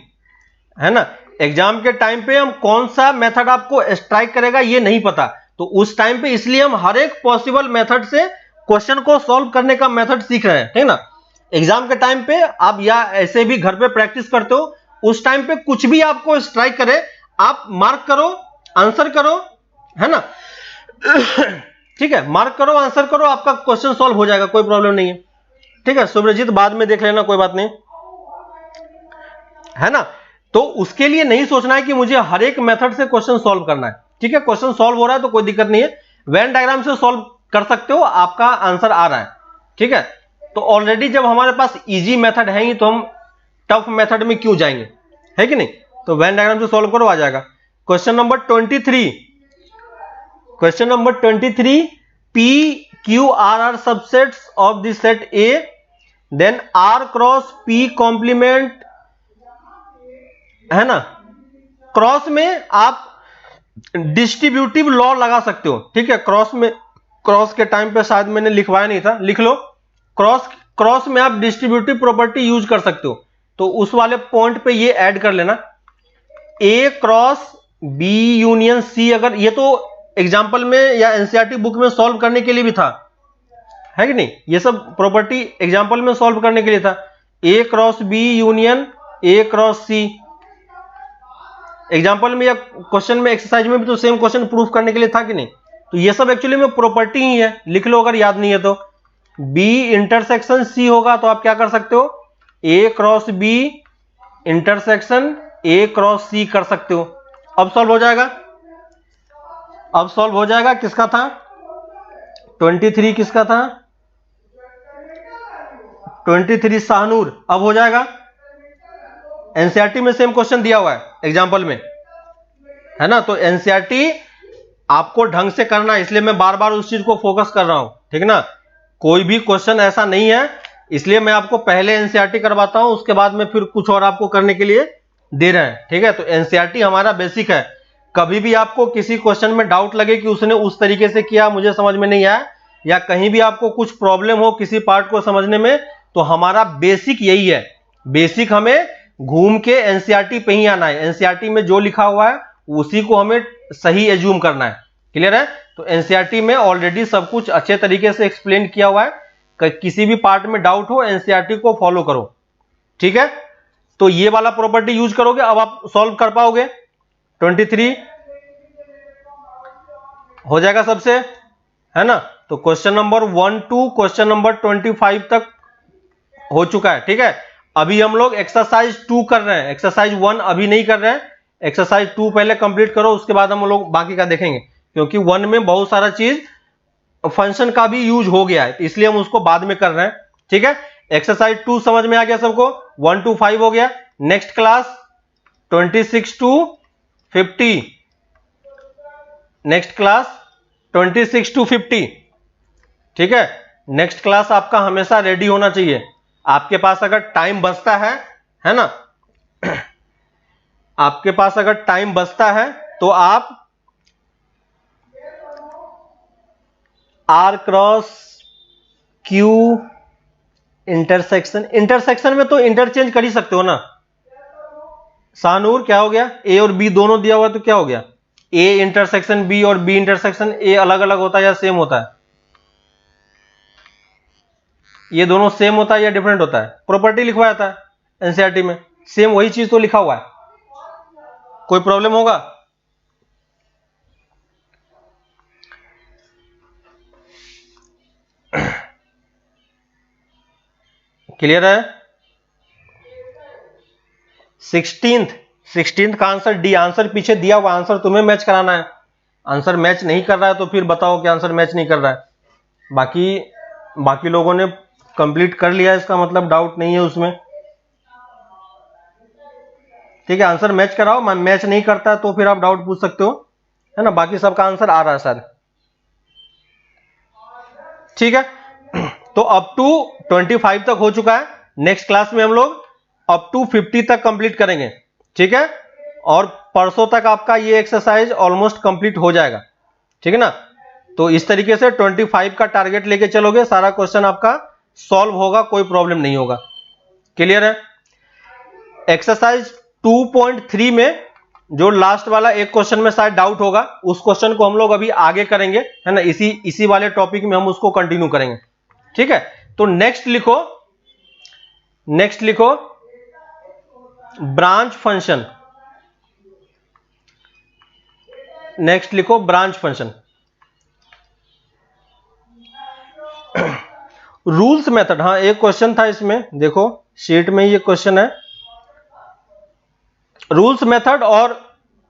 है ना। एग्जाम के टाइम पे हम कौन सा मेथड आपको स्ट्राइक करेगा ये नहीं पता, तो उस टाइम पे इसलिए हम हर एक पॉसिबल मेथड से क्वेश्चन को सॉल्व करने का मेथड सीख रहे हैं, ठीक ना। एग्जाम के टाइम पे आप या ऐसे भी घर पे प्रैक्टिस करते हो, उस टाइम पे कुछ भी आपको स्ट्राइक करे आप मार्क करो, आंसर करो, है ना। ठीक है, मार्क करो, आंसर करो, आपका क्वेश्चन सॉल्व हो जाएगा, कोई प्रॉब्लम नहीं है। ठीक है, सुब्रजीत बाद में देख लेना, कोई बात नहीं, है ना। तो उसके लिए नहीं सोचना है कि मुझे हर एक मेथड से क्वेश्चन सॉल्व करना है। ठीक है, क्वेश्चन सॉल्व हो रहा है तो कोई दिक्कत नहीं है, वेन डायग्राम से सॉल्व कर सकते हो, आपका आंसर आ रहा है। ठीक है, तो ऑलरेडी जब हमारे पास इजी मेथड है ही तो हम टफ मेथड में क्यों जाएंगे, है कि नहीं। तो वेन डायग्राम से सॉल्व करो, आ जाएगा। Question number 23, question number 23, P Q R are subsets of the set A, then R cross P complement, है ना। क्रॉस में आप डिस्ट्रीब्यूटिव लॉ लगा सकते हो। ठीक है, क्रॉस में, क्रॉस के टाइम पे शायद मैंने लिखवाया नहीं था, लिख लो। क्रॉस में आप डिस्ट्रीब्यूटिव प्रॉपर्टी यूज कर सकते हो, तो उस वाले पॉइंट पे ये ऐड कर लेना, A cross B union C। अगर ये तो एग्जाम्पल में या एनसीईआरटी बुक में सॉल्व करने के लिए भी था, है कि नहीं, ये सब प्रॉपर्टी एग्जाम्पल में सॉल्व करने के लिए था। A cross B union A cross C, example में या क्वेश्चन में, एक्सरसाइज में भी तो सेम क्वेश्चन प्रूफ करने के लिए था कि नहीं। तो ये सब एक्चुअली में प्रॉपर्टी ही है, लिख लो अगर याद नहीं है तो। B इंटरसेक्शन C होगा तो आप क्या कर सकते हो, A cross B intersection A cross C कर सकते हो। अब सॉल्व हो जाएगा, अब सॉल्व हो जाएगा। किसका था 23, किसका था 23, शाहनूर। अब हो जाएगा, एनसीईआरटी में सेम क्वेश्चन दिया हुआ है एग्जाम्पल में, है ना। तो एनसीईआरटी आपको ढंग से करना है, इसलिए मैं बार बार उस चीज को फोकस कर रहा हूं, ठीक ना। कोई भी क्वेश्चन ऐसा नहीं है, इसलिए मैं आपको पहले एनसीईआरटी करवाता हूं, उसके बाद में फिर कुछ और आपको करने के लिए दे रहे हैं। ठीक है, तो एनसीईआरटी हमारा बेसिक है। कभी भी आपको किसी क्वेश्चन में डाउट लगे कि उसने उस तरीके से किया, मुझे समझ में नहीं आया, या कहीं भी आपको कुछ प्रॉब्लम हो किसी पार्ट को समझने में, तो हमारा बेसिक यही है बेसिक हमें घूम के एनसीईआरटी पे ही आना है, एनसीईआरटी में जो लिखा हुआ है उसी को हमें सही एज्यूम करना है। क्लियर है? तो एनसीईआरटी में ऑलरेडी सब कुछ अच्छे तरीके से एक्सप्लेन किया हुआ है, किसी भी पार्ट में डाउट हो एनसीईआरटी को फॉलो करो। ठीक है, तो ये वाला प्रॉपर्टी यूज करोगे, अब आप सॉल्व कर पाओगे। 23 हो जाएगा सबसे, है ना? तो question number 1 to question number 25 तक हो चुका है। ठीक है, अभी हम लोग एक्सरसाइज 2 कर रहे हैं, एक्सरसाइज 1 अभी नहीं कर रहे हैं, एक्सरसाइज 2 पहले कंप्लीट करो, उसके बाद हम लोग बाकी का देखेंगे, क्योंकि 1 में बहुत सारा चीज फंक्शन का भी यूज हो गया है, तो इसलिए हम उसको बाद में कर रहे हैं। ठीक है, एक्सरसाइज 2 समझ में आ गया सबको, 1 to 5 हो गया। Next class 26 to 50, next class 26 to 50। ठीक है, नेक्स्ट क्लास आपका हमेशा रेडी होना चाहिए। आपके पास अगर टाइम बचता है ना, आपके पास अगर टाइम बचता है तो आप R cross Q intersection, intersection में तो इंटरचेंज कर ही सकते हो ना। शाहनूर क्या हो गया? ए और बी दोनों दिया हुआ तो क्या हो गया? ए इंटरसेक्शन बी और बी इंटरसेक्शन ए अलग अलग होता है या सेम होता है? ये दोनों सेम होता है या डिफरेंट होता है? प्रॉपर्टी लिखवाया था एनसीईआरटी में, सेम वही चीज तो लिखा हुआ है। कोई प्रॉब्लम होगा? क्लियर है? 16th का आंसर डी, आंसर पीछे दिया हुआ, आंसर तुम्हें मैच कराना है। आंसर मैच नहीं कर रहा है तो फिर बताओ कि आंसर मैच नहीं कर रहा है। बाकी लोगों ने कंप्लीट कर लिया, इसका मतलब डाउट नहीं है उसमें। ठीक है, आंसर मैच कराओ, मैच नहीं करता है तो फिर आप डाउट पूछ सकते हो, है ना? बाकी सबका आंसर आ रहा है सर। ठीक है, तो अप टू 25 तक हो चुका है। नेक्स्ट क्लास में हम लोग अप टू 50 तक कंप्लीट करेंगे। ठीक है, और परसों तक आपका ये एक्सरसाइज ऑलमोस्ट कंप्लीट हो जाएगा। ठीक है ना? तो इस तरीके से 25 का टारगेट लेके चलोगे, सारा क्वेश्चन आपका सॉल्व होगा, कोई प्रॉब्लम नहीं होगा। क्लियर है? एक्सरसाइज 2.3 में जो लास्ट वाला एक क्वेश्चन में शायद डाउट होगा, उस क्वेश्चन को हम लोग अभी आगे करेंगे, है ना? इसी वाले टॉपिक में हम उसको कंटिन्यू करेंगे। ठीक है, तो नेक्स्ट लिखो ब्रांच फंक्शन। नेक्स्ट लिखो ब्रांच फंक्शन। रूल्स मेथड, हाँ एक क्वेश्चन था इसमें, देखो शीट में ये क्वेश्चन है। रूल्स मेथड और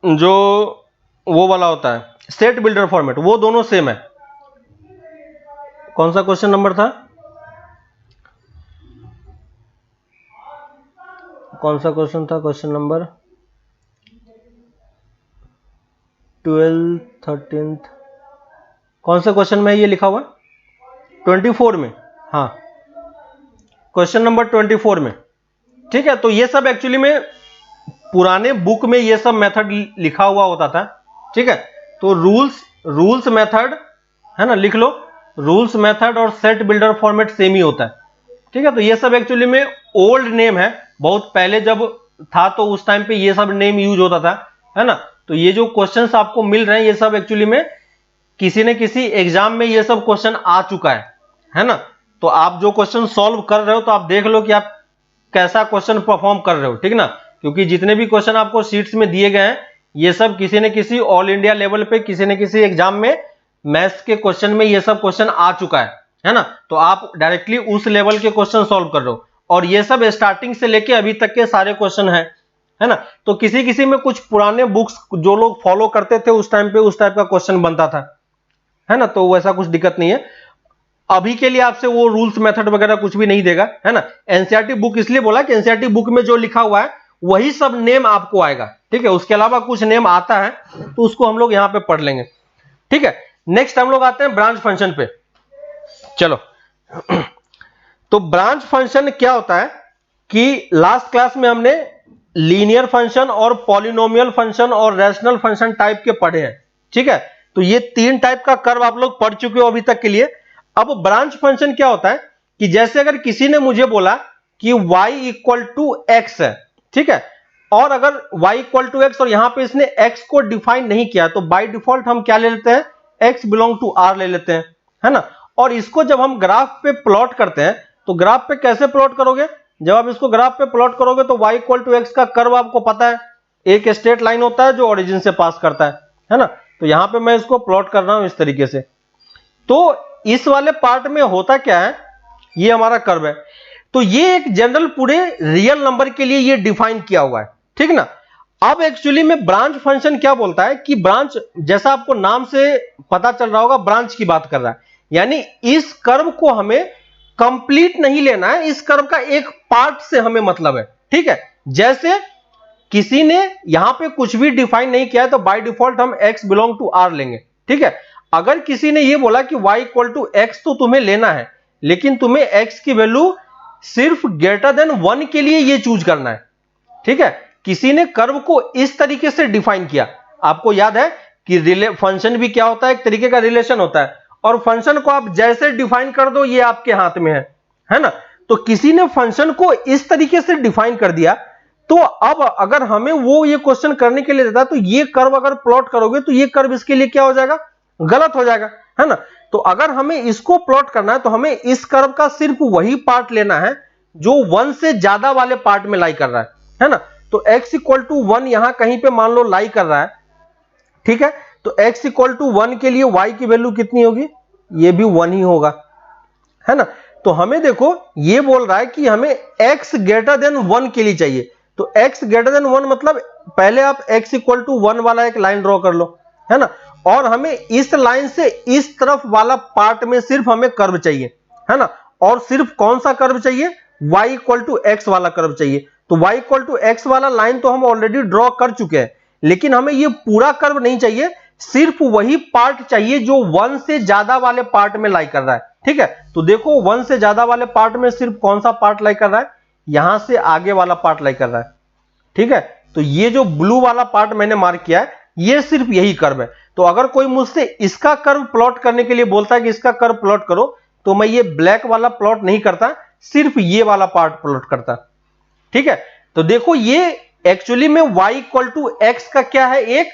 जो वो वाला होता है सेट बिल्डर फॉर्मेट, वो दोनों सेम है। कौन सा क्वेश्चन नंबर था? कौन सा क्वेश्चन था? क्वेश्चन नंबर 12, 13, कौन सा क्वेश्चन में ये लिखा हुआ? 24 में, हाँ क्वेश्चन नंबर 24 में। ठीक है, तो ये सब एक्चुअली में पुराने बुक में ये सब मेथड लिखा हुआ होता था। ठीक है, तो रूल्स मेथड, है ना, लिख लो। रूल्स मेथड और सेट बिल्डर फॉर्मेट सेम ही होता है। ठीक है, तो ये सब एक्चुअली में ओल्ड नेम है, बहुत पहले जब था तो उस टाइम पे ये सब नेम यूज होता था, है ना? तो ये जो क्वेश्चंस आपको मिल रहे हैं ये सब एक्चुअली में किसी न किसी एग्जाम में ये सब क्वेश्चन आ चुका है ना? तो आप जो क्वेश्चन सॉल्व कर रहे हो तो आप देख लो कि आप कैसा क्वेश्चन परफॉर्म कर रहे हो। ठीक ना? क्योंकि जितने भी क्वेश्चन आपको शीट्स में दिए गए हैं ये सब किसी न किसी ऑल इंडिया लेवल पे किसी न किसी एग्जाम में मैथ्स के क्वेश्चन में ये सब क्वेश्चन आ चुका है ना? तो आप डायरेक्टली उस लेवल के क्वेश्चन सॉल्व कर रहे हो, और ये सब स्टार्टिंग से लेके अभी तक के सारे क्वेश्चन है ना? तो किसी किसी में कुछ पुराने बुक्स जो लोग फॉलो करते थे उस टाइम पे उस टाइप का क्वेश्चन बनता था, है ना? तो वैसा कुछ दिक्कत नहीं है। अभी के लिए आपसे वो रूल्स मेथड वगैरह कुछ भी नहीं देगा, है ना? एनसीईआरटी बुक इसलिए बोला कि एनसीईआरटी बुक में जो लिखा हुआ है वही सब नेम आपको आएगा। ठीक है, उसके अलावा कुछ नेम आता है तो उसको हम लोग यहां पे पढ़ लेंगे। ठीक है, नेक्स्ट हम लोग आते हैं ब्रांच फंक्शन पे। चलो तो ब्रांच फंक्शन क्या होता है कि लास्ट क्लास में हमने लीनियर फंक्शन और पॉलिनोमियल फंक्शन और रैशनल फंक्शन टाइप के पढ़े हैं। ठीक है, तो ये तीन टाइप का कर्व आप लोग पढ़ चुके हो अभी तक के लिए। अब ब्रांच फंक्शन क्या होता है कि जैसे अगर किसी ने मुझे बोला कि y इक्वल टू एक्स है, ठीक है। और अगर y इक्वल टू एक्स और यहां पे इसने x को डिफाइन नहीं किया तो बाय डिफॉल्ट हम क्या ले लेते हैं, x बिलोंग टू r ले लेते हैं, है ना। और इसको जब हम ग्राफ पे प्लॉट करते हैं तो ग्राफ पे कैसे प्लॉट करोगे, जब आप इसको ग्राफ पे प्लॉट करोगे तो y इक्वल टू एक्स का कर्व आपको पता है, एक स्ट्रेट लाइन होता है जो ओरिजिन से पास करता है ना। तो यहां पे मैं इसको प्लॉट कर रहा हूं इस तरीके से। तो इस वाले पार्ट में होता क्या है, ये हमारा कर्व है, तो ये एक जनरल पूरे रियल नंबर के लिए ये डिफाइन किया हुआ है, ठीक ना। अब एक्चुअली में ब्रांच फंक्शन क्या बोलता है कि ब्रांच, जैसा आपको नाम से पता चल रहा होगा, ब्रांच की बात कर रहा है, यानी इस कर्व को हमें कंप्लीट नहीं लेना है, इस कर्व का एक पार्ट से हमें मतलब है, ठीक है। जैसे किसी ने यहां पे कुछ भी डिफाइन नहीं किया है तो बाय डिफॉल्ट हम x बिलोंग टू r लेंगे, ठीक है। अगर किसी ने ये बोला कि y इक्वल टू एक्स तो तुम्हें लेना है, लेकिन तुम्हें x की वैल्यू सिर्फ ग्रेटर देन 1 के लिए ये चूज करना है, ठीक है। किसी ने कर्व को इस तरीके से डिफाइन किया, आपको याद है कि फंक्शन भी क्या होता है, एक तरीके का रिलेशन होता है, और फंक्शन को आप जैसे डिफाइन कर दो ये आपके हाथ में है ना। तो किसी ने फंक्शन को इस तरीके से डिफाइन कर दिया, तो अब अगर हमें वो ये क्वेश्चन करने के लिए देता तो ये कर्व अगर प्लॉट करोगे तो ये कर्व इसके लिए क्या हो जाएगा, गलत हो जाएगा, है ना। तो अगर हमें इसको प्लॉट करना है तो हमें इस कर्व का सिर्फ वही पार्ट लेना है जो 1 से ज्यादा वाले पार्ट में लाई कर रहा है ना। तो x इक्वल टू 1 यहां कहीं पे मान लो लाई कर रहा है, ठीक है। तो x इक्वल टू 1 के लिए y की वैल्यू कितनी होगी, ये भी 1 ही होगा, है ना। तो हमें देखो ये बोल रहा है कि हमें x ग्रेटर देन 1 के लिए चाहिए, तो x ग्रेटर देन 1 मतलब पहले आप x इक्वल टू 1 वाला एक लाइन ड्रॉ कर लो, है ना। और हमें इस लाइन से इस तरफ वाला पार्ट में सिर्फ हमें कर्व चाहिए, है ना। और सिर्फ कौन सा कर्व चाहिए, y इक्वल टू एक्स वाला कर्व चाहिए। तो y इक्वल टू एक्स वाला लाइन तो हम ऑलरेडी ड्रॉ कर चुके हैं, लेकिन हमें ये पूरा कर्व नहीं चाहिए, सिर्फ वही पार्ट चाहिए जो 1 से ज्यादा वाले पार्ट में लाई कर रहा है, ठीक है। तो देखो 1 से ज्यादा वाले पार्ट में सिर्फ कौन सा पार्ट लाई कर रहा है, यहां से आगे वाला पार्ट लाई कर रहा है, ठीक है। तो ये जो ब्लू वाला पार्ट मैंने मार्क किया है ये सिर्फ यही कर्व है। तो अगर कोई मुझसे इसका कर्व प्लॉट करने के लिए बोलता है कि इसका कर्व प्लॉट करो, तो मैं ये ब्लैक वाला प्लॉट नहीं करता, सिर्फ ये वाला पार्ट प्लॉट करता, ठीक है। तो देखो ये एक्चुअली में y इक्वल टू एक्स का क्या है, एक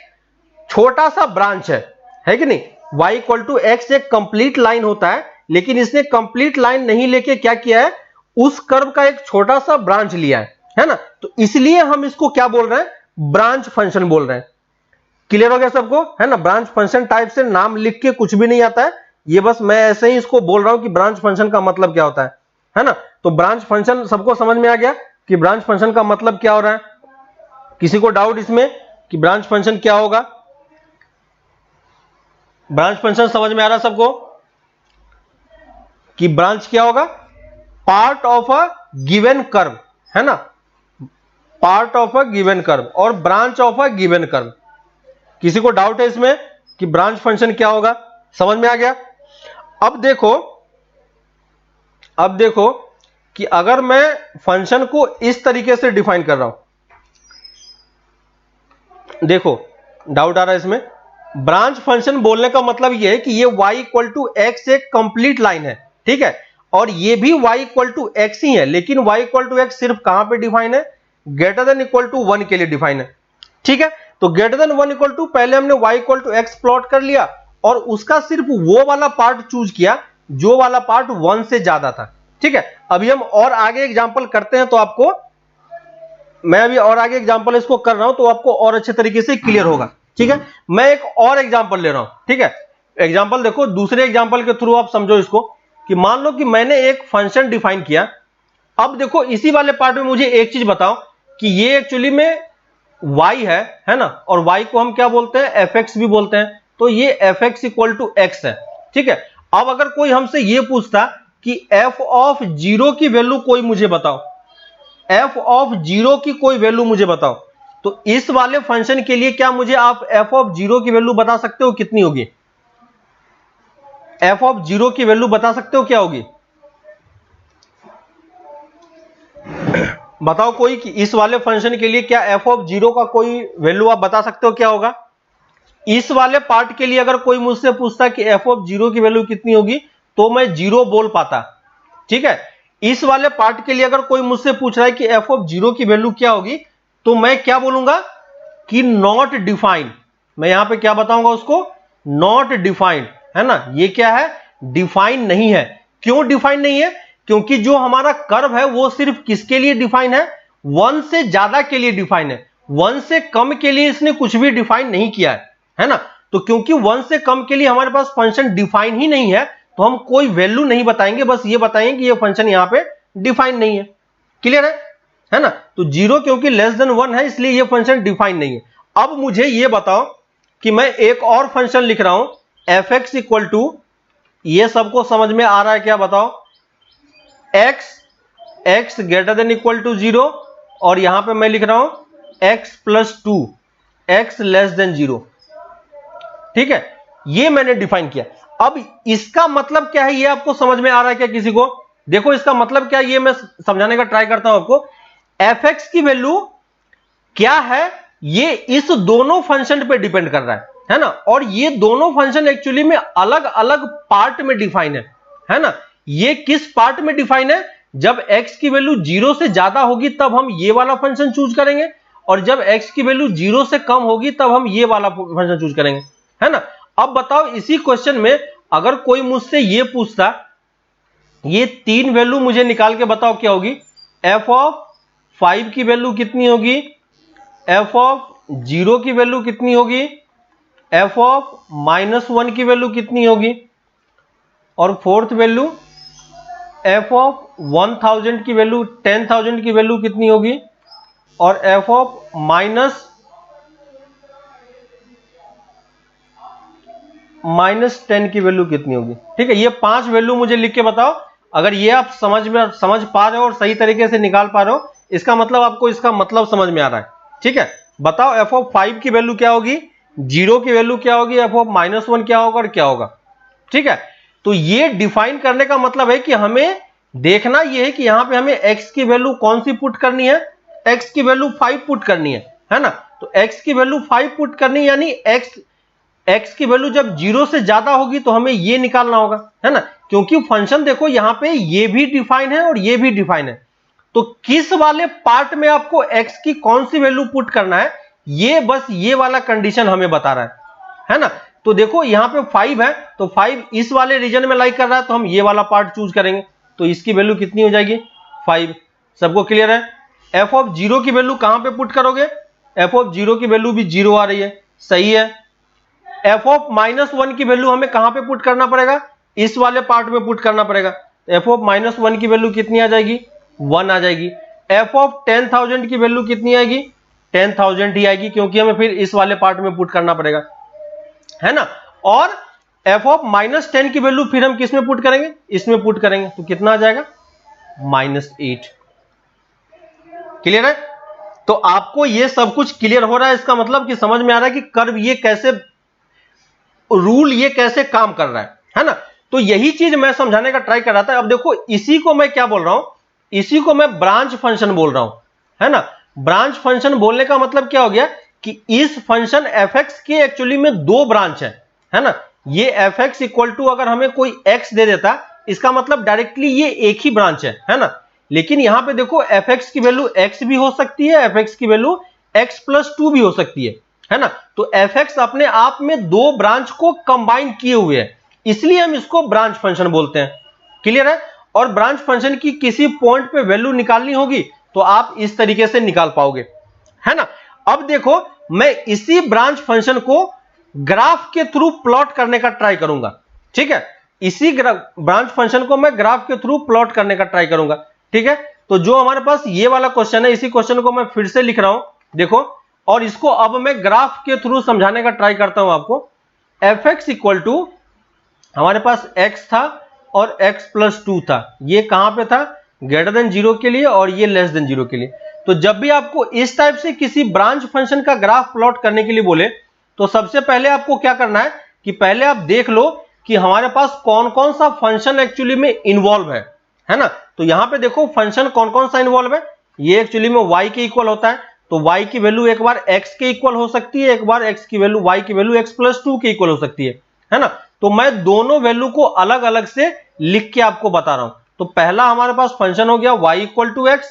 छोटा सा ब्रांच है कि नहीं। y इक्वल टू एक्स एक कंप्लीट लाइन होता है, लेकिन इसने कंप्लीट लाइन नहीं लेके क्या किया है, उस कर्व का एक छोटा सा ब्रांच लिया है ना। तो इसलिए हम इसको क्या बोल रहे हैं, ब्रांच फंक्शन बोल रहे हैं। क्लियर हो गया सबको, है ना। ब्रांच फंक्शन टाइप से नाम लिख के कुछ भी नहीं आता है, ये बस मैं ऐसे ही इसको बोल रहा हूं कि ब्रांच फंक्शन का मतलब क्या होता है ना। तो ब्रांच फंक्शन सबको समझ में आ गया कि ब्रांच फंक्शन का मतलब क्या हो रहा है। किसी को डाउट इसमें कि ब्रांच फंक्शन क्या होगा, ब्रांच फंक्शन समझ में आ रहा है सबको कि ब्रांच क्या होगा, part of a given curve, है ना, part of a given curve और branch of a given curve. किसी को डाउट है इसमें कि ब्रांच फंक्शन क्या होगा, समझ में आ गया। अब देखो कि अगर मैं फंक्शन को इस तरीके से डिफाइन कर रहा हूं, देखो डाउट आ रहा है इसमें। ब्रांच फंक्शन बोलने का मतलब यह है कि ये y इक्वल टू एक्स एक कंप्लीट लाइन है, ठीक है, और ये भी y इक्वल टू एक्स ही है, लेकिन y इक्वल टू एक्स सिर्फ कहां पे डिफाइन है, ग्रेटर देन इक्वल टू 1 के लिए डिफाइन है, ठीक है। तो ग्रेटर देन 1 इक्वल टू पहले हमने y equal to x plot कर लिया और उसका सिर्फ वो वाला पार्ट चूज किया जो वाला पार्ट 1 से ज्यादा था, ठीक है। अभी हम और आगे एग्जांपल करते हैं, तो आपको मैं अभी और आगे एग्जांपल इसको कर रहा हूं तो आपको और अच्छे तरीके से क्लियर होगा, ठीक है। मैं एक और एग्जांपल ले रहा हूं, ठीक है। एग्जांपल देखो, दूसरे एग्जांपल के थ्रू आप समझो इसको कि मान लो कि मैंने एक फंक्शन डिफाइन किया। अब देखो इसी वाले पार्ट में मुझे एक चीज बताओ कि ये एक्चुअली में y है ना, और y को हम क्या बोलते हैं, fx भी बोलते हैं। तो ये fx इक्वल टू एक्स है, ठीक है। अब अगर कोई हमसे ये पूछता कि f ऑफ 0 की वैल्यू कोई मुझे बताओ, f ऑफ 0 की कोई वैल्यू मुझे बताओ, तो इस वाले फंक्शन के लिए क्या मुझे आप f ऑफ 0 की वैल्यू बता सकते हो, कितनी होगी, f ऑफ 0 की वैल्यू बता सकते हो क्या होगी, बताओ कोई कि इस वाले फंक्शन के लिए क्या f ऑफ 0 का कोई वैल्यू आप बता सकते हो क्या होगा। इस वाले पार्ट के लिए अगर कोई मुझसे पूछता कि f ऑफ 0 की वैल्यू कितनी होगी तो मैं 0 बोल पाता, ठीक है। इस वाले पार्ट के लिए अगर कोई मुझसे पूछ रहा है कि एफ ऑफ जीरो की वैल्यू क्या होगी, तो मैं क्या बोलूंगा कि नॉट डिफाइंड। मैं यहां पे क्या बताऊंगा उसको, नॉट डिफाइंड, है ना। ये क्या है, डिफाइन नहीं है। क्यों डिफाइन नहीं है, क्योंकि जो हमारा कर्व है वो सिर्फ किसके लिए डिफाइन है, 1 से ज्यादा के लिए डिफाइन है। 1 से कम के लिए इसने कुछ भी डिफाइन नहीं किया है ना। तो क्योंकि 1 से कम के लिए हमारे पास फंक्शन डिफाइन ही नहीं है, तो हम कोई वैल्यू नहीं बताएंगे, बस ये बताएंगे कि ये फंक्शन यहां पे डिफाइन नहीं है। क्लियर है ना। तो 0 क्योंकि लेस देन 1 है, इसलिए ये फंक्शन डिफाइन नहीं है। अब मुझे ये बताओ कि मैं एक और फंक्शन लिख रहा हूं एफ एक्स इक्वल टू, ये सबको समझ में आ रहा है क्या बताओ, x greater than equal to 0, और यहां पे मैं लिख रहा हूं x plus 2 x less than 0। ठीक है, ये मैंने डिफाइन किया। अब इसका मतलब क्या है, ये आपको समझ में आ रहा है क्या किसी को? देखो इसका मतलब क्या है, ये मैं समझाने का ट्राई करता हूं आपको। एफ एक्स की वैल्यू क्या है, ये इस दोनों फंक्शन पे डिपेंड कर रहा है ना। और ये दोनों फंक्शन एक्चुअली में अलग अलग पार्ट में डिफाइन है ना। ये किस पार्ट में डिफाइन है, जब x की वैल्यू 0 से ज्यादा होगी तब हम ये वाला फंक्शन चूज करेंगे, और जब x की वैल्यू 0 से कम होगी तब हम ये वाला फंक्शन चूज करेंगे, है ना। अब बताओ इसी क्वेश्चन में अगर कोई मुझसे ये पूछता, ये 3 वैल्यू मुझे निकाल के बताओ क्या होगी, f ऑफ 5 की वैल्यू कितनी होगी, f ऑफ 0 की वैल्यू कितनी होगी, f ऑफ -1 की वैल्यू कितनी होगी, और फोर्थ वैल्यू f ऑफ 1000 की वैल्यू 10,000 की वैल्यू कितनी होगी, और f ऑफ -10 की वैल्यू कितनी होगी। ठीक है, ये 5 वैल्यू मुझे लिख के बताओ। अगर ये आप समझ पा रहे हो और सही तरीके से निकाल पा रहे हो, इसका मतलब आपको इसका मतलब समझ में आ रहा है। ठीक है, बताओ f ऑफ 5 की वैल्यू क्या होगी, 0 की वैल्यू क्या होगी, f ऑफ -1 क्या होगा और क्या होगा। ठीक है, तो ये डिफाइन करने का मतलब है कि हमें देखना यह है कि यहां पे हमें x की वैल्यू कौन सी पुट करनी है, x की वैल्यू 5 पुट करनी है ना। तो x की वैल्यू 5 पुट करनी, यानी x की वैल्यू जब 0 से ज्यादा होगी तो हमें ये निकालना होगा, है ना। क्योंकि फंक्शन देखो यहां पे ये भी डिफाइन है और ये भी डिफाइन है, तो किस वाले पार्ट में आपको x की कौन सी वैल्यू पुट करना है, ये बस ये वाला कंडीशन हमें बता रहा है ना। तो देखो यहां पे 5 है, तो 5 इस वाले रीजन में लाइक कर रहा है, तो हम ये वाला पार्ट चूज करेंगे, तो इसकी वैल्यू कितनी हो जाएगी 5। सबको क्लियर है। f ऑफ 0 की वैल्यू कहां पे पुट करोगे, f ऑफ 0 की वैल्यू भी 0 आ रही है, सही है। f ऑफ -1 की वैल्यू हमें कहां पे पुट करना पड़ेगा, इस वाले पार्ट में पुट करना पड़ेगा। f ऑफ -1 की वैल्यू कितनी आ जाएगी, 1 आ जाएगी। f ऑफ 10,000 की वैल्यू कितनी आएगी, 10,000 ही आएगी, क्योंकि हमें फिर इस वाले पार्ट में पुट करना पड़ेगा, है ना। और f ऑफ -10 की वैल्यू फिर हम किस में पुट करेंगे, इसमें पुट करेंगे, तो कितना आ जाएगा -8। क्लियर है। तो आपको ये सब कुछ क्लियर हो रहा है, इसका मतलब कि समझ में आ रहा है कि कर्व ये कैसे, रूल ये कैसे काम कर रहा है ना। तो यही चीज मैं समझाने का ट्राई कर रहा था। अब देखो इसी को मैं क्या बोल रहा हूं, इसी को मैं ब्रांच फंक्शन बोल रहा हूं, है ना। ब्रांच फंक्शन बोलने का मतलब क्या हो गया कि इस फंक्शन एफ एक्स के एक्चुअली में 2 ब्रांच है ना। ये एफ एक्स इक्वल टू अगर हमें कोई एक्स दे देता, इसका मतलब डायरेक्टली ये एक ही ब्रांच है ना। लेकिन यहां पे देखो एफ एक्स की वैल्यू एक्स भी हो सकती है, एफ एक्स की वैल्यू एक्स प्लस 2 भी हो सकती है ना। तो एफ एक्स अपने आप में 2 ब्रांच को कंबाइन किए हुए है, इसलिए हम इसको ब्रांच फंक्शन बोलते हैं। क्लियर है। और ब्रांच फंक्शन की किसी पॉइंट पे वैल्यू निकालनी होगी तो आप इस तरीके से निकाल पाओगे, है ना। अब देखो मैं इसी ब्रांच फंक्शन को ग्राफ के थ्रू प्लॉट करने का ट्राई करूंगा। ठीक है, इसी ब्रांच फंक्शन को मैं ग्राफ के थ्रू प्लॉट करने का ट्राई करूंगा। ठीक है, तो जो हमारे पास ये वाला क्वेश्चन है, इसी क्वेश्चन को मैं फिर से लिख रहा हूं, देखो, और इसको अब मैं ग्राफ के थ्रू समझाने का ट्राई करता हूं आपको। एफ एक्स इक्वल टू हमारे पास x था और x प्लस 2 था, ये कहां पे था, ग्रेटर देन 0 के लिए, और ये लेस देन 0 के लिए। तो जब भी आपको इस टाइप से किसी ब्रांच फंक्शन का ग्राफ प्लॉट करने के लिए बोले, तो सबसे पहले आपको क्या करना है कि पहले आप देख लो कि हमारे पास कौन कौन सा फंक्शन एक्चुअली में इन्वॉल्व है ना। तो यहां पे देखो फंक्शन कौन कौन सा इन्वॉल्व है, ये एक्चुअली में y के इक्वल होता है, तो y की वैल्यू एक बार x के इक्वल हो सकती है, एक बार x की वैल्यू y की वैल्यू x प्लस 2 के इक्वल हो सकती है ना। तो मैं दोनों वैल्यू को अलग अलग से लिख के आपको बता रहा हूं। तो पहला हमारे पास फंक्शन हो गया y इक्वल टू एक्स,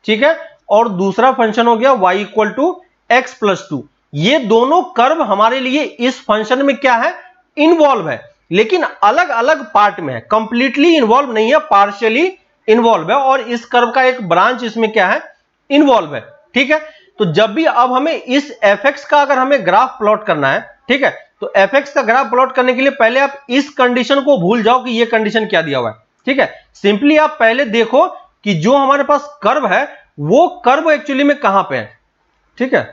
ठीक है, और दूसरा फंक्शन हो गया y equal to x plus 2। ये दोनों कर्व हमारे लिए इस फंक्शन में क्या है, इन्वॉल्व है, लेकिन अलग अलग पार्ट में है, कंप्लीटली इन्वॉल्व नहीं है, पार्शियली इन्वॉल्व है, और इस कर्व का एक ब्रांच इसमें क्या है, इन्वॉल्व है, ठीक है। तो जब भी अब हमें इस fx का अगर हमें ग्राफ प्लॉट करना है, ठीक है, तो fx का ग्राफ प्लॉट करने के लिए पहले आप इस कंडीशन को भूल जाओ कि ये कंडीशन क्या दिया हुआ है, ठीक है। सिंपली आप पहले देखो कि जो हमारे पास कर्व है वो कर्व एक्चुअली में कहां पे है, ठीक है।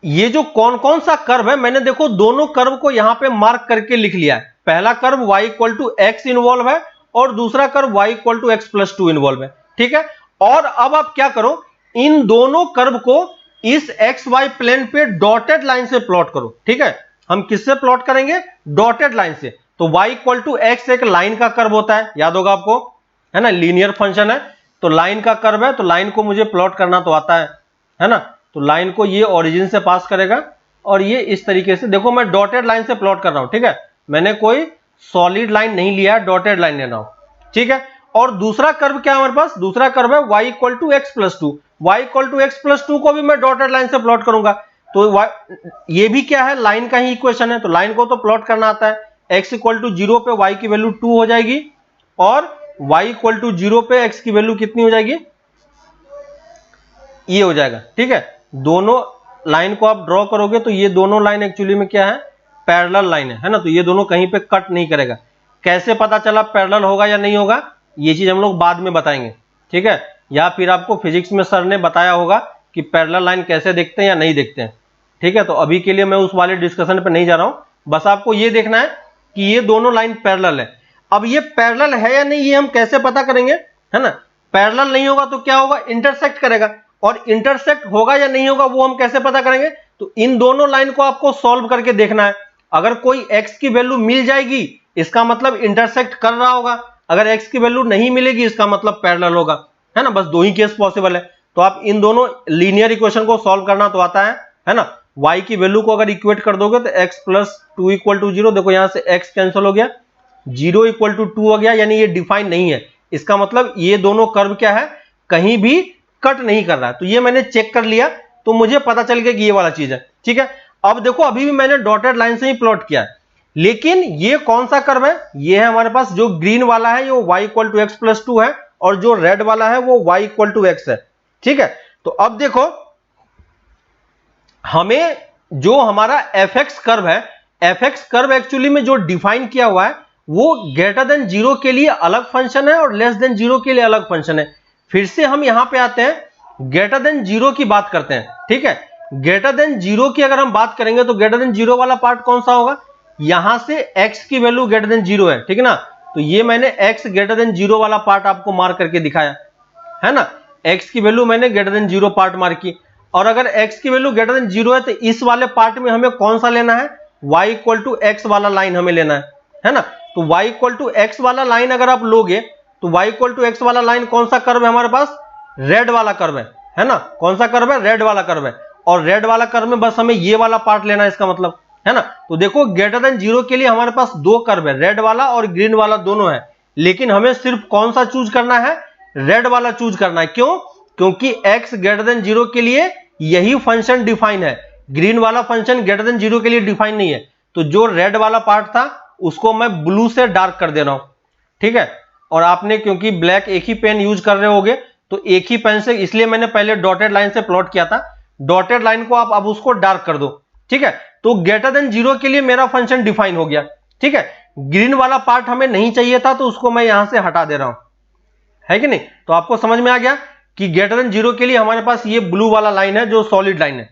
ये जो कौन कौन सा कर्व है, मैंने देखो दोनों कर्व को यहां पे मार्क करके लिख लिया है। पहला curve y equal to x involve है और दूसरा curve y equal to x plus 2 involve है, ठीक है। और अब आप क्या करो, इन दोनों कर्व को इस एक्स वाई प्लेन पे डॉटेड लाइन से प्लॉट करो, ठीक है। हम किससे प्लॉट करेंगे, डॉटेड लाइन से। तो y इक्वल टू एक्स एक लाइन का कर्व होता है, याद होगा आपको, है ना, लीनियर फंक्शन है, तो लाइन का कर्व है, तो लाइन को मुझे प्लॉट करना तो आता है ना। तो लाइन को ये ओरिजिन से पास करेगा और ये इस तरीके से, देखो मैं डॉटेड लाइन से प्लॉट कर रहा हूं, ठीक है, मैंने कोई सॉलिड लाइन नहीं लिया है, डॉटेड लाइन ले रहा हूं, ठीक है। और दूसरा कर्व क्या है हमारे पास, दूसरा कर्व है y equal to x plus 2। y equal to x plus 2 को भी मैं डॉटेड लाइन से प्लॉट करूंगा, तो ये भी क्या है, लाइन का ही इक्वेशन है, तो लाइन को तो प्लॉट करना आता है। x इक्वल टू 0 पे y की वैल्यू 2 हो जाएगी और y इक्वल टू 0 पे x की वैल्यू कितनी हो जाएगी, ये हो जाएगा, ठीक है। दोनों लाइन को आप ड्रॉ करोगे तो ये दोनों लाइन एक्चुअली में क्या है, पैरेलल लाइन है ना, तो ये दोनों कहीं पे कट नहीं करेगा। कैसे पता चला पैरेलल होगा या नहीं होगा, ये चीज हम लोग बाद में बताएंगे, ठीक है, या फिर आपको फिजिक्स में सर ने बताया होगा कि पैरेलल लाइन कैसे देखते हैं या नहीं देखते हैं, ठीक है। तो अभी के लिए मैं उस वाले डिस्कशन पे नहीं जा रहा हूं, बस आपको ये देखना है कि ये दोनों लाइन पैरेलल है। अब ये पैरेलल है या नहीं ये हम कैसे पता करेंगे, है ना। पैरेलल नहीं होगा तो क्या होगा, इंटरसेक्ट करेगा, और इंटरसेक्ट होगा या नहीं होगा वो हम कैसे पता करेंगे, तो इन दोनों लाइन को आपको सॉल्व करके देखना है। अगर कोई x की वैल्यू मिल जाएगी इसका मतलब इंटरसेक्ट कर रहा होगा, अगर x की वैल्यू नहीं मिलेगी इसका मतलब पैरेलल होगा, है ना। बस दो ही केस पॉसिबल है। तो आप इन दोनों लीनियर इक्वेशन को सॉल्व करना तो आता है ना। y की वैल्यू को अगर इक्वेट कर दोगे तो x प्लस 2 इक्वल टू 0, देखो यहां से x कैंसिल हो गया, 0 इक्वल टू 2 हो गया, यानी ये डिफाइन नहीं है, इसका मतलब ये दोनों कर्व क्या है, कहीं भी कट नहीं कर रहा है। तो ये मैंने चेक कर लिया तो मुझे पता चल गया कि ये वाला चीज है, ठीक है। अब देखो अभी भी मैंने डॉटेड लाइन से ही प्लॉट किया है, लेकिन ये कौन सा कर्व है, ये है हमारे पास जो ग्रीन वाला है, ये y equal to x plus 2 है, और जो रेड वाला है वो y इक्वल टू एक्स है, ठीक है। तो अब देखो हमें जो हमारा fx कर्व है, fx कर्व एक्चुअली में जो डिफाइन किया हुआ है वो ग्रेटर देन 0 के लिए अलग फंक्शन है और लेस देन 0 के लिए अलग फंक्शन है। फिर से हम यहां पे आते हैं, ग्रेटर देन 0 की बात करते हैं, ठीक है। ग्रेटर देन 0 की अगर हम बात करेंगे तो ग्रेटर देन 0 वाला पार्ट कौन सा होगा, यहां से x की वैल्यू ग्रेटर देन 0 है, ठीक है ना। तो ये मैंने x ग्रेटर देन 0 वाला पार्ट आपको मार्क करके दिखाया है ना, x की वैल्यू मैंने ग्रेटर देन 0 पार्ट मार्क की। और अगर x की वैल्यू ग्रेटर देन 0 है तो इस वाले पार्ट में हमें कौन सा लेना है, y इक्वल टू एक्स वाला लाइन हमें लेना है ना। तो y इक्वल टू एक्स वाला लाइन अगर आप लोगे तो y इक्वल टू एक्स वाला लाइन कौन सा कर्व है हमारे पास, रेड वाला कर्व है ना। कौन सा कर्व है, रेड वाला कर्व है, और रेड वाला कर्व में बस हमें ये वाला पार्ट लेना है, इसका मतलब, है ना। तो देखो ग्रेटर देन 0 के लिए हमारे पास दो कर्व है, रेड वाला और ग्रीन वाला दोनों है, लेकिन हमें सिर्फ कौन सा चूज करना है, रेड वाला चूज करना है। क्यों, क्योंकि x ग्रेटर देन 0 के लिए यही फंक्शन डिफाइन है, ग्रीन वाला फंक्शन ग्रेटर देन 0 के लिए डिफाइन नहीं है। तो जो रेड वाला पार्ट था उसको मैं ब्लू से डार्क कर दे रहा हूं, ठीक है। और आपने क्योंकि ब्लैक एक ही पेन यूज कर रहे होगे तो एक ही पेन से, इसलिए मैंने पहले डॉटेड लाइन से प्लॉट किया था, डॉटेड लाइन को आप अब उसको डार्क कर दो, ठीक है। तो ग्रेटर देन 0 के लिए मेरा फंक्शन डिफाइन हो गया, ठीक है। ग्रीन वाला पार्ट हमें नहीं चाहिए था तो उसको मैं यहां से हटा दे रहा हूं, है कि नहीं। तो आपको समझ में आ गया कि ग्रेटर देन 0 के लिए हमारे पास ये ब्लू वाला लाइन है जो सॉलिड लाइन है।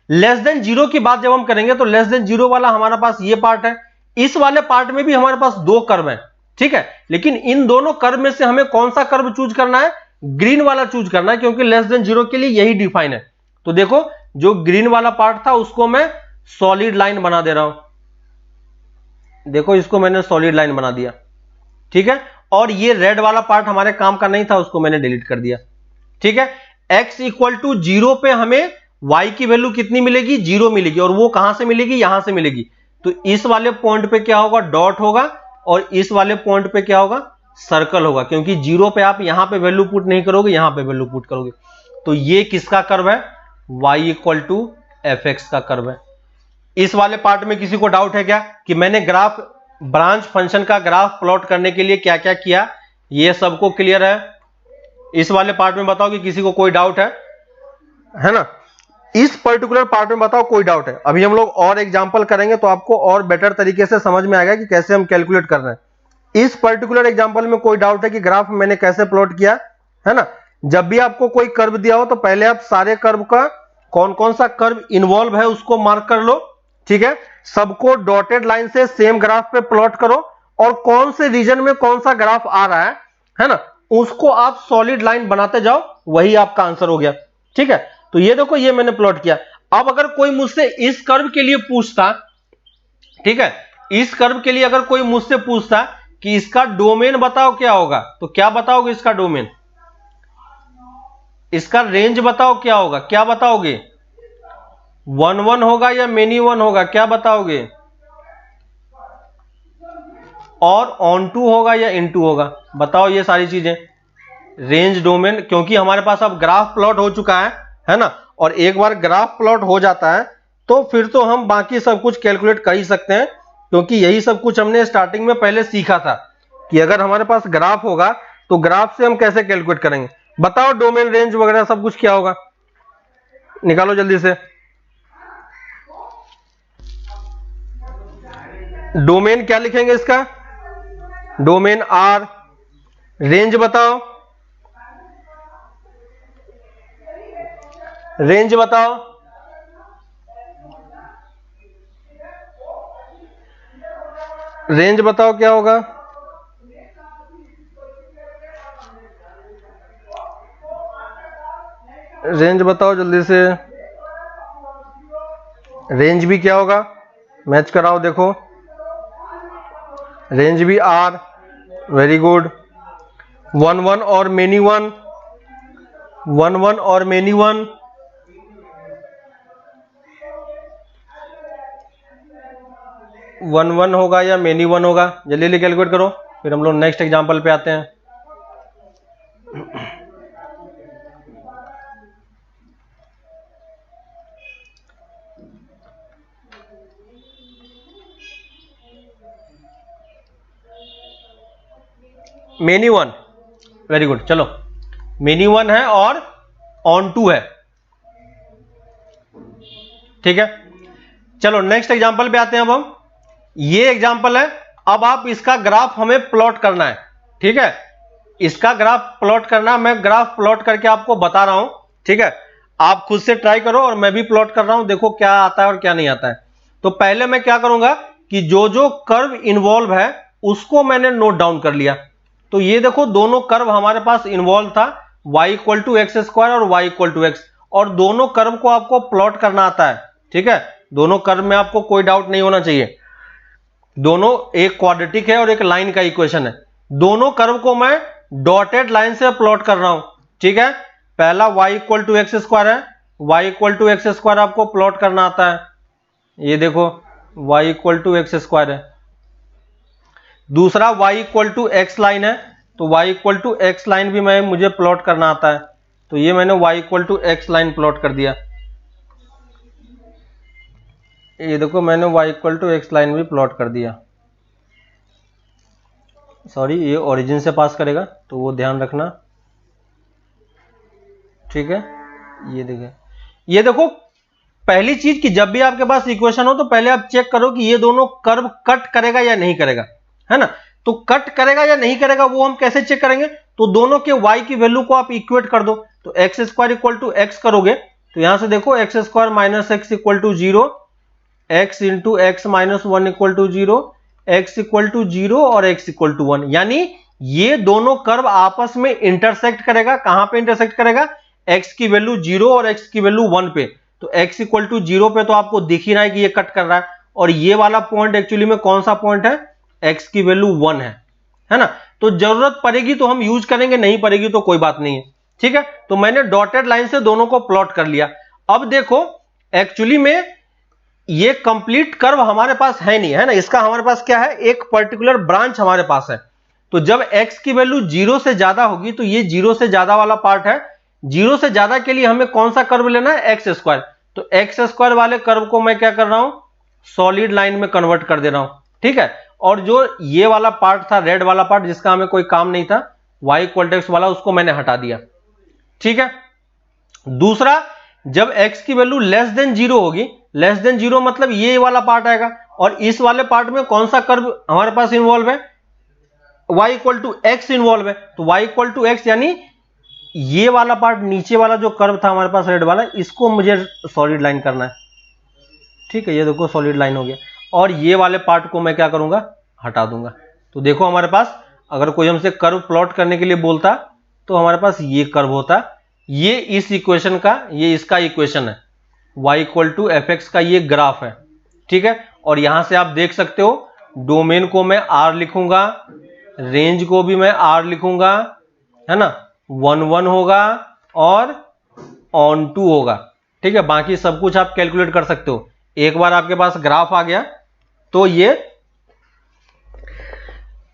लेस देन 0 की बात जब हम करेंगे तो लेस देन 0 वाला हमारे पास ये पार्ट है, इस वाले पार्ट में भी हमारे पास दो कर्व है, ठीक है। लेकिन इन दोनों कर्व में से हमें कौन सा कर्व चूज करना है, ग्रीन वाला चूज करना है, क्योंकि लेस देन 0 के लिए यही डिफाइन है। तो देखो जो ग्रीन वाला पार्ट था उसको मैं सॉलिड लाइन बना दे रहा हूं, देखो इसको मैंने सॉलिड लाइन बना दिया, ठीक है। और ये रेड वाला पार्ट हमारे काम का नहीं था, उसको मैंने डिलीट कर दिया, ठीक है। x इक्वल टू 0 पे हमें y की वैल्यू कितनी मिलेगी, 0 मिलेगी, और वो कहां से मिलेगी, यहां से मिलेगी। तो इस वाले पॉइंट पे क्या होगा, डॉट होगा, और इस वाले पॉइंट पे क्या होगा, सर्कल होगा, क्योंकि 0 पे आप यहां पे वैल्यू पुट नहीं करोगे, यहां पे वैल्यू पुट करोगे। तो ये किसका कर्व है? y equal to F x का कर्व है। इस वाले पार्ट में किसी को डाउट है क्या कि मैंने ग्राफ ब्रांच फंक्शन का ग्राफ प्लॉट करने के लिए क्या क्या किया? ये सबको क्लियर है? इस वाले पार्ट में बताओ कि किसी को कोई डाउट है ना? इस पर्टिकुलर पार्ट में बताओ कोई डाउट है? अभी हम लोग और एग्जांपल करेंगे तो आपको और बेटर तरीके से समझ में आएगा कि कैसे हम कैलकुलेट कर रहे हैं। इस पर्टिकुलर एग्जांपल में कोई डाउट है कि ग्राफ मैंने कैसे प्लॉट किया है ना? जब भी आपको कोई कर्व दिया हो तो पहले आप सारे कर्व का कौन कौन सा कर्व इन्वॉल्व है उसको मार्क कर लो, ठीक है? सबको डॉटेड लाइन से सेम ग्राफ पे प्लॉट करो और कौन से रीजन में कौन सा ग्राफ आ रहा है ना, उसको आप सॉलिड लाइन बनाते जाओ, वही आपका आंसर हो गया, ठीक है? तो ये देखो, ये मैंने प्लॉट किया। अब अगर कोई मुझसे इस कर्व के लिए पूछता, ठीक है, इस कर्व के लिए अगर कोई मुझसे पूछता कि इसका डोमेन बताओ क्या होगा, तो क्या बताओगे? इसका डोमेन, इसका रेंज बताओ क्या होगा? क्या बताओगे? 1 1 होगा या मेनी 1 होगा? क्या बताओगे? और ऑन टू होगा या इन टू होगा? बताओ ये सारी चीजें। रेंज, डोमेन, क्योंकि हमारे पास अब ग्राफ प्लॉट हो चुका है ना? और एक बार ग्राफ प्लॉट हो जाता है तो फिर तो हम बाकी सब कुछ कैलकुलेट कर ही सकते हैं, क्योंकि यही सब कुछ हमने स्टार्टिंग में पहले सीखा था कि अगर हमारे पास ग्राफ होगा तो ग्राफ से हम कैसे कैलकुलेट करेंगे। बताओ डोमेन, रेंज वगैरह सब कुछ क्या होगा? निकालो जल्दी से। डोमेन क्या लिखेंगे इसका? Domain are. रेंज बताओ, रेंज बताओ। रेंज बताओ क्या होगा? रेंज बताओ जल्दी से। रेंज भी क्या होगा? मैच कराओ, देखो। रेंज भी आर। Very good. 1 1 और मेनी 1, 1 1 और मेनी 1, 1 1 होगा या मेनी 1 होगा? जल्दी जल्दी कैलकुलेट करो, फिर हम लोग नेक्स्ट एग्जांपल पे आते हैं। Many 1, very good. चलो, मेनी 1 है और ऑन टू है, ठीक है? चलो नेक्स्ट एग्जांपल पे आते हैं। अब हम, ये एग्जांपल है, अब आप इसका ग्राफ हमें प्लॉट करना है, ठीक है? इसका ग्राफ प्लॉट करना, मैं ग्राफ प्लॉट करके आपको बता रहा हूं, ठीक है? आप खुद से ट्राई करो और मैं भी प्लॉट कर रहा हूं, देखो क्या आता है और क्या नहीं आता है। तो पहले मैं क्या करूंगा कि जो जो कर्व इन्वॉल्व है उसको मैंने नोट डाउन कर लिया। तो ये देखो, दोनों कर्व हमारे पास इन्वॉल्व था, y equal to x square और y इक्वल टू एक्स, और दोनों कर्व को आपको प्लॉट करना आता है, ठीक है? दोनों कर्व में आपको कोई डाउट नहीं होना चाहिए। दोनों एक क्वाड्रेटिक है और एक लाइन का इक्वेशन है। दोनों कर्व को मैं डॉटेड लाइन से प्लॉट कर रहा हूं, ठीक है? पहला y equal to x square है, y equal to x square आपको प्लॉट करना आता है। ये देखो, y equal to x square है। दूसरा y equal to x line है, तो y equal to x line भी मुझे प्लॉट करना आता है। तो ये मैंने y equal to x line plot कर दिया। ये देखो, मैंने y equal to x line भी प्लॉट कर दिया। सॉरी, ये ओरिजिन से पास करेगा तो वो ध्यान रखना, ठीक है? ये देखो, पहली चीज कि जब भी आपके पास इक्वेशन हो तो पहले आप चेक करो कि ये दोनों कर्व कट करेगा या नहीं करेगा, है ना? तो कट करेगा या नहीं करेगा वो हम कैसे चेक करेंगे? तो दोनों के y की वैल्यू को आप इक्वेट कर दो। तो x square equal to x करोगे तो यहां से देखो, x square minus x equal to 0, x into x minus 1 equal to 0, x equal to 0 और एक्स इक्वल टू 1। यानी ये दोनों कर्व आपस में इंटरसेक्ट करेगा। कहां पे इंटरसेक्ट करेगा? x की वैल्यू 0 और x की वैल्यू 1 पे। तो x इक्वल टू 0 पे तो आपको दिख ही रहा है कि ये कट कर रहा है, और ये वाला पॉइंट एक्चुअली में कौन सा पॉइंट है? x की वैल्यू 1 है ना? तो जरूरत पड़ेगी तो हम यूज करेंगे, नहीं पड़ेगी तो कोई बात नहीं है, ठीक है? तो मैंने डॉटेड लाइन से दोनों को प्लॉट कर लिया। अब देखो, एक्चुअली में ये कंप्लीट कर्व हमारे पास है नहीं, है ना? इसका हमारे पास क्या है? एक पर्टिकुलर ब्रांच हमारे पास है। तो जब x की वैल्यू 0 से ज्यादा होगी तो ये 0 से ज्यादा वाला पार्ट है, 0 से ज्यादा के लिए हमें कौन सा कर्व लेना है, एक्स स्क्वायर। तो एक्स स्क्वायर वाले कर्व को मैं क्या कर रहा हूं, सॉलिड लाइन में कन्वर्ट कर दे रहा हूं, ठीक है। और जो ये वाला पार्ट था, रेड वाला पार्ट, जिसका हमें कोई काम नहीं था, y इक्वल टू एक्स वाला, उसको मैंने हटा दिया, ठीक है। दूसरा, जब x की वैल्यू लेस देन 0 होगी, लेस देन 0 मतलब ये वाला पार्ट आएगा, और इस वाले पार्ट में कौन सा कर्व हमारे पास इन्वॉल्व है, y equal to x involve है। तो y इक्वल टू एक्स यानी ये वाला पार्ट, नीचे वाला जो कर्व था हमारे पास रेड वाला, इसको मुझे सॉलिड लाइन करना है, ठीक है। ये देखो सॉलिड लाइन हो गया, और ये वाले पार्ट को मैं क्या करूंगा, हटा दूंगा। तो देखो हमारे पास अगर कोई हमसे कर्व प्लॉट करने के लिए बोलता तो हमारे पास ये कर्व होता, ये इस इक्वेशन का, ये इसका इक्वेशन है, y equal to F x का ये ग्राफ है, ठीक है। और यहां से आप देख सकते हो, डोमेन को मैं r लिखूंगा, रेंज को भी मैं r लिखूंगा, है ना, 1 1 होगा और ऑन 2 होगा, ठीक है। बाकी सब कुछ आप कैलकुलेट कर सकते हो। एक बार आपके पास ग्राफ आ गया तो ये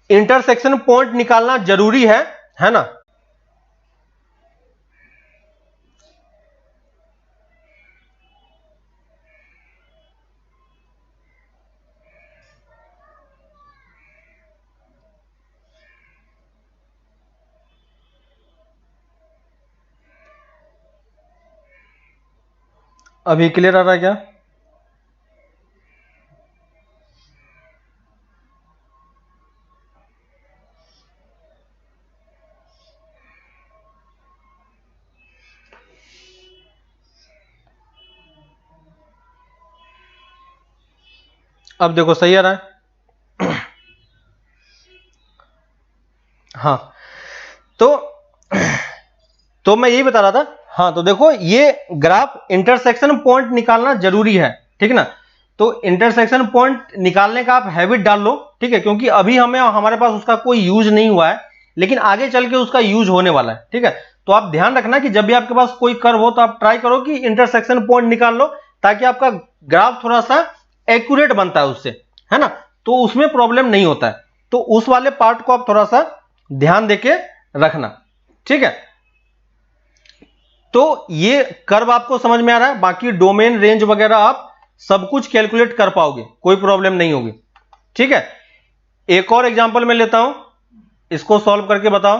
इंटरसेक्शन पॉइंट निकालना जरूरी है ना। अभी क्लियर आ रहा है क्या? अब देखो सही आ रहा है। हाँ, तो मैं यही बता रहा था। हाँ, तो देखो ये ग्राफ इंटरसेक्शन पॉइंट निकालना जरूरी है, ठीक ना। तो इंटरसेक्शन पॉइंट निकालने का आप हैबिट डाल लो, ठीक है, क्योंकि अभी हमारे पास उसका कोई यूज नहीं हुआ है, लेकिन आगे चल के उसका यूज होने वाला है, ठीक है। तो आप ध्यान रखना कि जब भी आपके पास कोई कर्व हो तो आप ट्राई करो कि इंटरसेक्शन पॉइंट निकाल लो, ताकि आपका ग्राफ थोड़ा सा एक्यूरेट बनता है उससे, है ना, तो उसमें प्रॉब्लम नहीं होता है। तो उस वाले पार्ट को आप थोड़ा सा ध्यान देके रखना, ठीक है। तो ये कर्व आपको समझ में आ रहा है, बाकी डोमेन रेंज वगैरह आप सब कुछ कैलकुलेट कर पाओगे, कोई प्रॉब्लम नहीं होगी, ठीक है। एक और एग्जांपल मैं लेता हूं, इसको सॉल्व करके बताओ।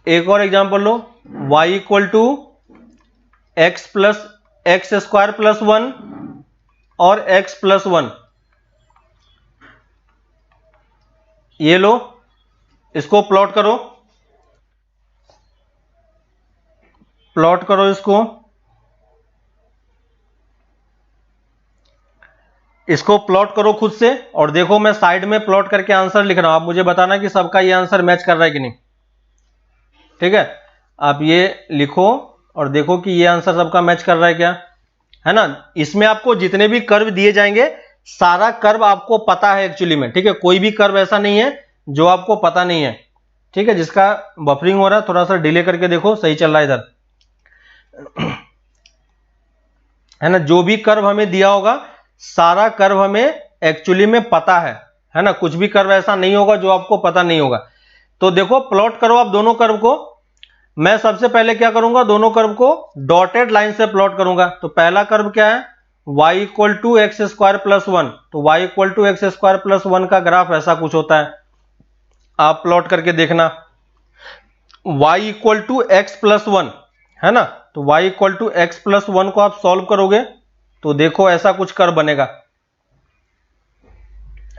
एक और एग्जांपल लो, y equal to x plus x square plus 1 और x प्लस 1, ये लो, इसको प्लॉट करो, प्लॉट करो इसको प्लॉट करो खुद से, और देखो मैं साइड में प्लॉट करके आंसर लिख रहा हूं, आप मुझे बताना कि सबका ये आंसर मैच कर रहा है कि नहीं, ठीक है। आप ये लिखो और देखो कि ये आंसर सबका मैच कर रहा है क्या, है ना। इसमें आपको जितने भी कर्व दिए जाएंगे, सारा कर्व आपको पता है एक्चुअली में, ठीक है। कोई भी कर्व ऐसा नहीं है जो आपको पता नहीं है, ठीक है। जिसका बफरिंग हो रहा है, थोड़ा सा डिले करके देखो, सही चल रहा है इधर, है ना। जो भी कर्व हमें दिया होगा, सारा कर्व हमें एक्चुअली में पता है ना। कुछ भी कर्व ऐसा नहीं होगा जो आपको पता नहीं होगा। तो देखो प्लॉट करो आप दोनों कर्व को। मैं सबसे पहले क्या करूंगा, दोनों कर्व को डॉटेड लाइन से प्लॉट करूंगा। तो पहला कर्व क्या है, y equal to x square plus 1। तो y equal to x square plus 1 का ग्राफ ऐसा कुछ होता है, आप प्लॉट करके देखना। y equal to x plus 1, है ना। तो y equal to x plus 1 को आप सॉल्व करोगे तो देखो ऐसा कुछ कर्व बनेगा,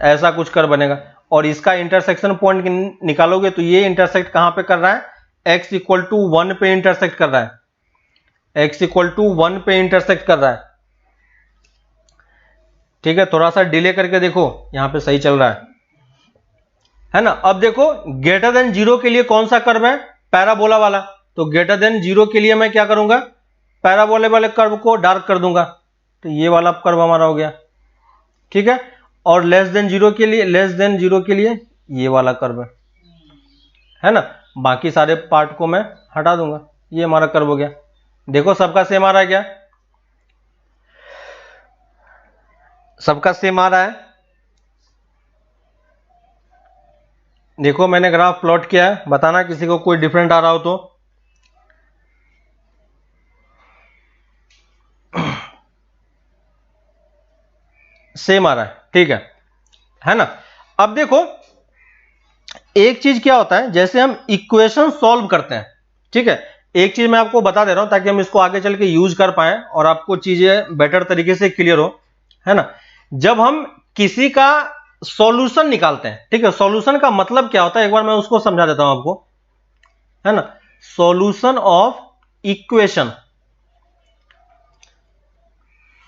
ऐसा कुछ कर्व बनेगा। और इसका इंटरसेक्शन पॉइंट निकालोगे तो ये इंटरसेक्ट कहां पे कर रहा है, x इक्वल टू 1 पे इंटरसेक्ट कर रहा है, x इक्वल टू 1 पे इंटरसेक्ट कर रहा है, ठीक है। थोड़ा सा डिले करके देखो, यहां पे सही चल रहा है ना। अब देखो ग्रेटर देन 0 के लिए कौन सा कर्व है, पैराबोला वाला। तो ग्रेटर देन 0 के लिए मैं क्या करूंगा, पैराबोले वाले कर्व को डार्क कर दूंगा, तो ये वाला कर्व हमारा हो गया, ठीक है। और लेस देन 0 के लिए, लेस देन 0 के लिए ये वाला कर्व है ना। बाकी सारे पार्ट को मैं हटा दूंगा, ये हमारा कर्व हो गया। देखो सबका सेम आ रहा है क्या, सबका सेम आ रहा है। देखो मैंने ग्राफ प्लॉट किया है, बताना किसी को कोई डिफरेंट आ रहा हो तो। सेम आ रहा है, ठीक है ना। अब देखो एक चीज क्या होता है, जैसे हम इक्वेशन सॉल्व करते हैं, ठीक है, एक चीज मैं आपको बता दे रहा हूं ताकि हम इसको आगे चल के यूज कर पाए और आपको चीजें बेटर तरीके से क्लियर हो, है ना। जब हम किसी का सॉल्यूशन निकालते हैं, ठीक है, सॉल्यूशन का मतलब क्या होता है, एक बार मैं उसको समझा देता हूं आपको, है ना। सॉल्यूशन ऑफ इक्वेशन,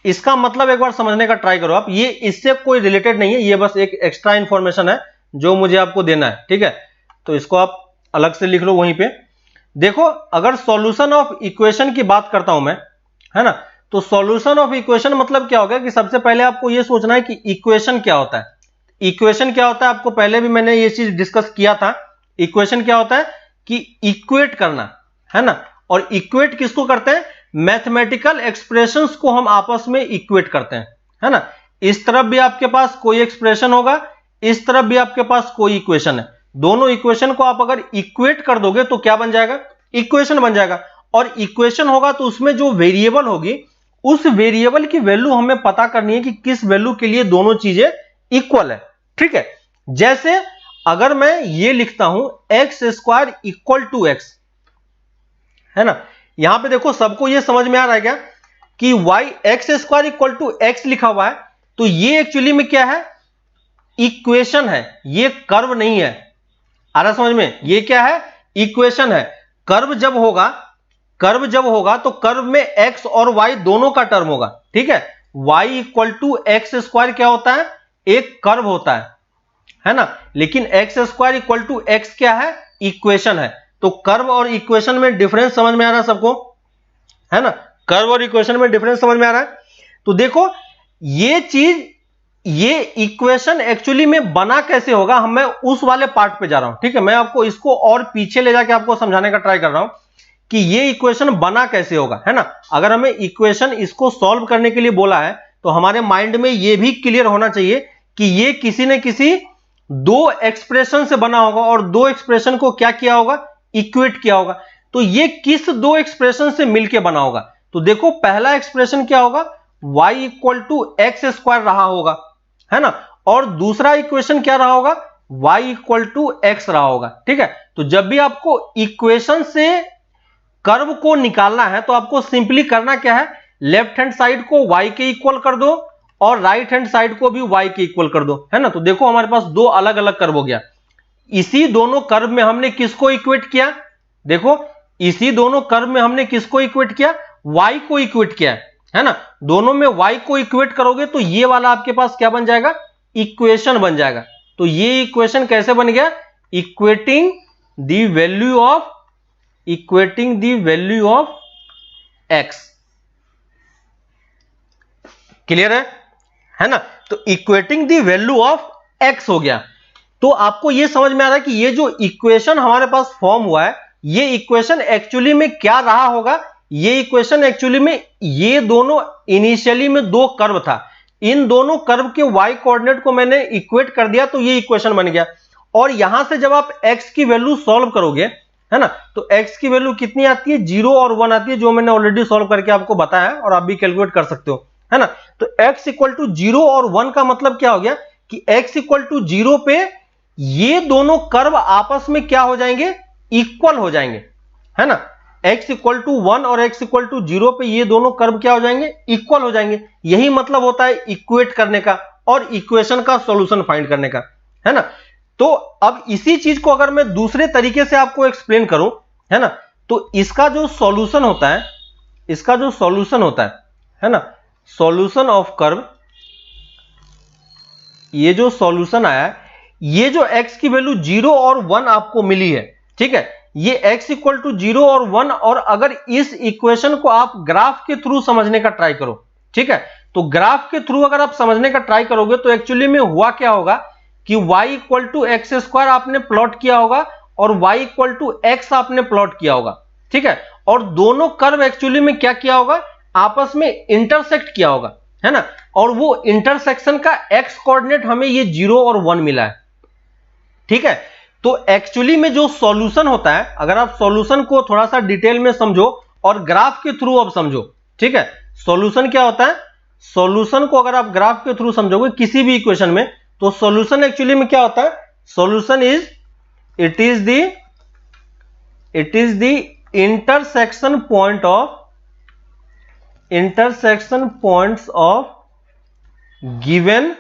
इसका मतलब एक बार समझने का ट्राई करो आप, ये इससे कोई रिलेटेड नहीं है, ये बस एक एक्स्ट्रा इंफॉर्मेशन है जो मुझे आपको देना है, ठीक है। तो इसको आप अलग से लिख लो वहीं पे। देखो अगर सॉल्यूशन ऑफ इक्वेशन की बात करता हूं मैं, है ना, तो सॉल्यूशन ऑफ इक्वेशन मतलब क्या होगा कि सबसे पहले आपको यह सोचना है कि इक्वेशन क्या होता है। इक्वेशन क्या होता है, आपको पहले भी मैंने ये चीज डिस्कस किया था। इक्वेशन क्या होता है कि इक्वेट करना, है ना। और इक्वेट किसको करते हैं, मैथमेटिकल एक्सप्रेशंस को हम आपस में इक्वेट करते हैं, है ना। इस तरफ भी आपके पास कोई एक्सप्रेशन होगा, इस तरफ भी आपके पास कोई इक्वेशन है, दोनों इक्वेशन को आप अगर इक्वेट कर दोगे तो क्या बन जाएगा, इक्वेशन बन जाएगा। और इक्वेशन होगा तो उसमें जो वेरिएबल होगी उस वेरिएबल की वैल्यू हमें पता करनी है कि किस वैल्यू के लिए दोनों चीजें इक्वल है, ठीक है। जैसे अगर मैं ये लिखता हूं x square equal to x, है ना, यहां पे देखो सबको ये समझ में आ रहा है क्या कि y x square equal to x लिखा हुआ है, तो ये एक्चुअली में क्या है, इक्वेशन है, ये कर्व नहीं है। आ रहा समझ में, ये क्या है, इक्वेशन है। कर्व जब होगा तो कर्व में एक्स और वाई दोनों का टर्म होगा, ठीक है। Y equal to x square क्या होता है, एक कर्व होता है ना। लेकिन x square equal to x क्या है, इक्वेशन है। तो कर्व और इक्वेशन में डिफरेंस समझ में आ रहा है सबको, है ना। कर्व और इक्वेशन में डिफरेंस समझ में आ रहा है। तो देखो ये चीज, ये इक्वेशन एक्चुअली में बना कैसे होगा, हम मैं उस वाले पार्ट पे जा रहा हूं, ठीक है। मैं आपको इसको और पीछे ले जाके आपको समझाने का ट्राई कर रहा हूं कि ये इक्वेशन बना कैसे होगा, है ना। अगर हमें इक्वेशन इसको सॉल्व करने के लिए बोला है तो हमारे माइंड में ये भी क्लियर होना चाहिए कि ये किसी न किसी दो एक्सप्रेशन से बना होगा और दो एक्सप्रेशन को क्या किया होगा, इक्वेट किया होगा। तो ये किस दो एक्सप्रेशन से मिलकर बना होगा, तो देखो पहला एक्सप्रेशन क्या होगा, y equal to x square रहा होगा, है ना। और दूसरा इक्वेशन क्या रहा होगा, y इक्वल टू एक्स रहा होगा, ठीक है। तो जब भी आपको इक्वेशन से कर्व को निकालना है तो आपको सिंपली करना क्या है, लेफ्ट हैंड साइड को y के इक्वल कर दो और राइट हैंड साइड को भी y के इक्वल कर दो, है ना। तो देखो हमारे पास दो अलग अलग कर्व हो गया। इसी दोनों कर्व में हमने किसको इक्वेट किया, देखो इसी दोनों कर्व में हमने किसको इक्वेट किया, y को इक्वेट किया, है ना। दोनों में y को इक्वेट करोगे तो ये वाला आपके पास क्या बन जाएगा, इक्वेशन बन जाएगा। तो ये इक्वेशन कैसे बन गया, equating the value of x। Clear है ना। तो equating the value of x हो गया। तो आपको यह समझ में आ रहा है कि ये जो इक्वेशन हमारे पास फॉर्म हुआ है, ये इक्वेशन एक्चुअली में क्या रहा होगा, ये इक्वेशन एक्चुअली में, ये दोनों इनिशियली में दो कर्व था, इन दोनों कर्व के y कोऑर्डिनेट को मैंने इक्वेट कर दिया तो ये इक्वेशन बन गया। और यहां से जब आप x की वैल्यू सॉल्व करोगे, है ना, तो x की वैल्यू कितनी आती है, 0 और 1 आती है, जो मैंने ऑलरेडी सॉल्व करके आपको बताया है और आप भी कैलकुलेट कर सकते हो, है ना। तो x इक्वल टू 0 और 1 का मतलब क्या हो गया कि x इक्वल टू 0 पे ये दोनों कर्व आपस में क्या हो जाएंगे, इक्वल हो जाएंगे, है ना। x इक्वल टू 1 और x इक्वल टू 0 पे ये दोनों कर्व क्या हो जाएंगे, इक्वल हो जाएंगे। यही मतलब होता है इक्वेट करने का और इक्वेशन का सॉल्यूशन फाइंड करने का, है ना। तो अब इसी चीज को अगर मैं दूसरे तरीके से आपको एक्सप्लेन करूं, है ना, तो इसका जो सॉल्यूशन होता है, है ना, सॉल्यूशन ऑफ कर्व, ये जो सॉल्यूशन आया है, ये जो x की वैल्यू 0 और 1 आपको मिली है, ठीक है, ये x इक्वल टू 0 और 1, और अगर इस इक्वेशन को आप ग्राफ के थ्रू समझने का ट्राई करो, ठीक है, तो ग्राफ के थ्रू अगर आप समझने का ट्राई करोगे तो एक्चुअली में हुआ क्या होगा कि y equal to x square आपने प्लॉट किया होगा और y इक्वल टू एक्स आपने प्लॉट किया होगा, ठीक है, और दोनों कर्व एक्चुअली में क्या किया होगा, आपस में इंटरसेक्ट किया होगा, है ना। और वो इंटरसेक्शन का x कोऑर्डिनेट हमें ये 0 और 1 मिला है, ठीक है। तो एक्चुअली में जो सॉल्यूशन होता है, अगर आप सॉल्यूशन को थोड़ा सा डिटेल में समझो और ग्राफ के थ्रू अब समझो, ठीक है। सॉल्यूशन क्या होता है, सॉल्यूशन को अगर आप ग्राफ के थ्रू समझोगे किसी भी इक्वेशन में, तो सॉल्यूशन एक्चुअली में क्या होता है, solution is it is the intersection points of given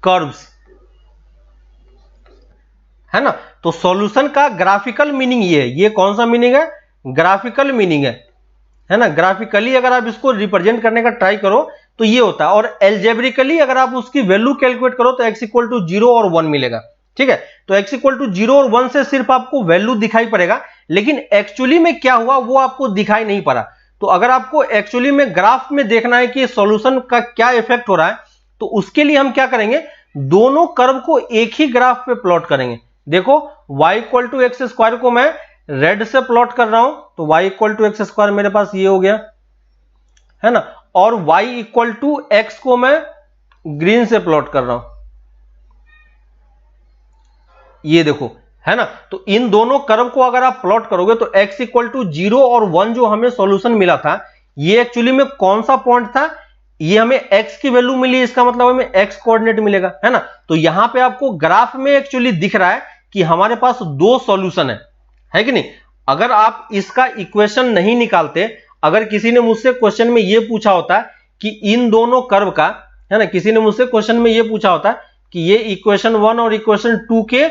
curves, है ना। तो सॉल्यूशन का ग्राफिकल मीनिंग ये है, ये कौन सा मीनिंग है, ग्राफिकल मीनिंग है ना। ग्राफिकली अगर आप इसको रिप्रेजेंट करने का ट्राई करो तो ये होता है, और एल्जेब्रिकली अगर आप उसकी वैल्यू कैलकुलेट करो तो x इक्वल टू 0 और 1 मिलेगा, ठीक है। तो x इक्वल टू 0 और 1 से सिर्फ आपको वैल्यू दिखाई पड़ेगा, लेकिन एक्चुअली में क्या हुआ वो आपको दिखाई नहीं पड़ा। तो अगर आपको एक्चुअली में ग्राफ में देखना है कि सॉल्यूशन का क्या इफेक्ट हो रहा है, तो उसके लिए हम क्या करेंगे, दोनों कर्व को एक ही ग्राफ पे प्लॉट करेंगे। देखो y equal to x square को मैं रेड से प्लॉट कर रहा हूं, तो y equal to x square मेरे पास ये हो गया, है ना। और y इक्वल टू एक्स को मैं ग्रीन से प्लॉट कर रहा हूं, ये देखो, है ना। तो इन दोनों कर्व को अगर आप प्लॉट करोगे तो x इक्वल टू 0 और 1 जो हमें सॉल्यूशन मिला था, ये एक्चुअली में कौन सा पॉइंट था, ये हमें x की वैल्यू मिली, इसका मतलब हमें x कोऑर्डिनेट मिलेगा, है ना। तो यहां पे आपको ग्राफ में एक्चुअली दिख रहा है कि हमारे पास दो सॉल्यूशन है कि नहीं। अगर आप इसका इक्वेशन नहीं निकालते, अगर किसी ने मुझसे क्वेश्चन में ये पूछा होता कि इन दोनों कर्व का, है ना, किसी ने मुझसे क्वेश्चन में ये पूछा होता कि ये इक्वेशन 1 और इक्वेशन 2 के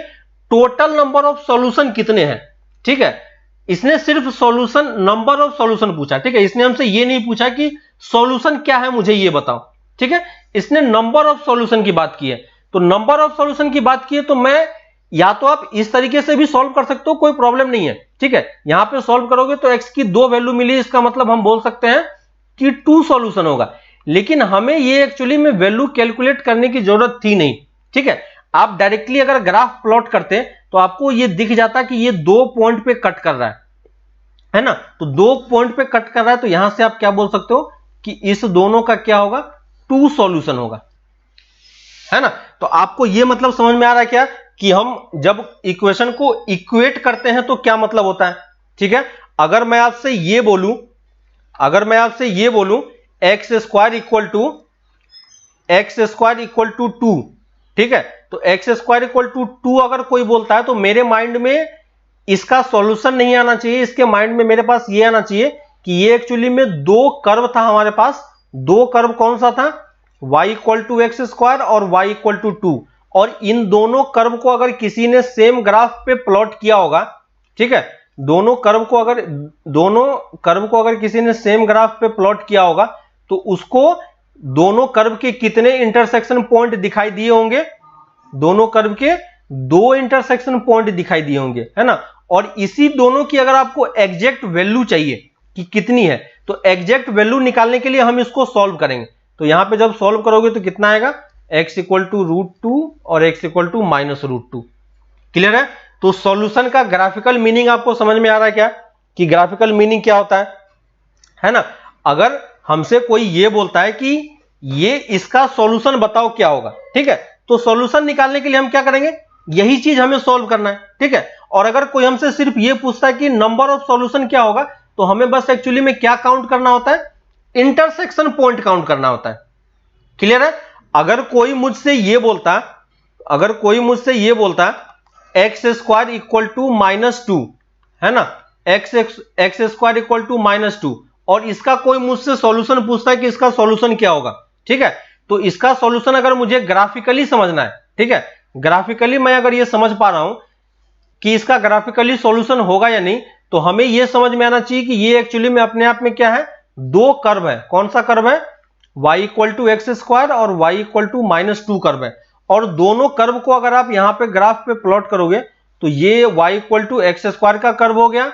टोटल नंबर ऑफ सॉल्यूशन कितने हैं, ठीक है। इसने सिर्फ सॉल्यूशन, नंबर ऑफ सॉल्यूशन पूछा, ठीक है। इसने हमसे ये नहीं पूछा कि सॉल्यूशन क्या है मुझे ये बताओ, ठीक है। इसने नंबर ऑफ सॉल्यूशन की बात की है। तो नंबर ऑफ सॉल्यूशन की बात की है तो मैं, या तो आप इस तरीके से भी सॉल्व कर सकते हो, कोई प्रॉब्लम नहीं है, ठीक है। यहां पे सॉल्व करोगे तो x की 2 वैल्यू मिली, इसका मतलब हम बोल सकते हैं कि 2 सॉल्यूशन होगा। लेकिन हमें ये एक्चुअली में वैल्यू कैलकुलेट करने की जरूरत थी नहीं, ठीक है। आप डायरेक्टली अगर ग्राफ प्लॉट करते तो आपको ये दिख जाता कि ये 2 पॉइंट पे कट कर रहा है ना। तो 2 पॉइंट पे कट कर रहा है, तो यहां से आप क्या बोल सकते हो कि इस दोनों का क्या होगा, 2 सॉल्यूशन होगा, है ना। तो आपको ये मतलब समझ में आ रहा है क्या कि हम जब इक्वेशन को इक्वेट करते हैं तो क्या मतलब होता है, ठीक है। अगर मैं आपसे ये बोलूं एक्स स्क्वायर इक्वल टू 2, ठीक है। तो एक्स स्क्वायर इक्वल टू 2 अगर कोई बोलता है तो मेरे माइंड में इसका सॉल्यूशन नहीं आना चाहिए, इसके माइंड में मेरे पास ये आना चाहिए कि ये एक्चुअली में 2 कर्व था हमारे पास। 2 कर्व कौन सा था, y equal to x square और y इक्वल टू 2, और इन दोनों कर्व को अगर किसी ने सेम ग्राफ पे प्लॉट किया होगा, ठीक है, दोनों कर्व को अगर किसी ने सेम ग्राफ पे प्लॉट किया होगा तो उसको दोनों कर्व के कितने इंटरसेक्शन पॉइंट दिखाई दिए होंगे, दोनों कर्व के 2 इंटरसेक्शन पॉइंट दिखाई दिए होंगे, है ना। और इसी दोनों की अगर आपको एग्जैक्ट वैल्यू चाहिए कि कितनी है, तो एग्जैक्ट वैल्यू निकालने के लिए हम इसको सॉल्व करेंगे। तो यहां पे जब सॉल्व करोगे तो कितना आएगा, x इक्वल टू √2 और x इक्वल टू -√2। क्लियर है। तो सॉल्यूशन का ग्राफिकल मीनिंग आपको समझ में आ रहा है क्या, कि ग्राफिकल मीनिंग क्या होता है ना। अगर हमसे कोई ये बोलता है कि ये इसका सॉल्यूशन बताओ क्या होगा, ठीक है, तो सॉल्यूशन निकालने के लिए हम क्या करेंगे, यही चीज हमें सॉल्व करना है, ठीक है। और अगर कोई हमसे सिर्फ ये पूछता है कि नंबर ऑफ सॉल्यूशन क्या होगा, तो हमें बस एक्चुअली में क्या काउंट करना होता है, इंटरसेक्शन पॉइंट काउंट करना होता है। क्लियर है। अगर कोई मुझसे ये बोलता एक्स स्क्वायर इक्वल टू -2, है ना, एक्स स्क्वायर इक्वल टू -2, और इसका कोई मुझसे सॉल्यूशन पूछता है कि इसका सॉल्यूशन क्या होगा, ठीक है, तो इसका सॉल्यूशन अगर मुझे ग्राफिकली समझना है, ठीक है, ग्राफिकली मैं अगर ये समझ पा रहा हूं कि इसका ग्राफिकली सॉल्यूशन होगा या नहीं, तो हमें यह समझ में आना चाहिए कि ये एक्चुअली में अपने आप में क्या है, 2 कर्व है। कौन सा कर्व है, y equal to x square और y इक्वल टू -2 कर्व है। और दोनों कर्व को अगर आप यहां पे ग्राफ पे प्लॉट करोगे तो ये y equal to x square का कर्व हो गया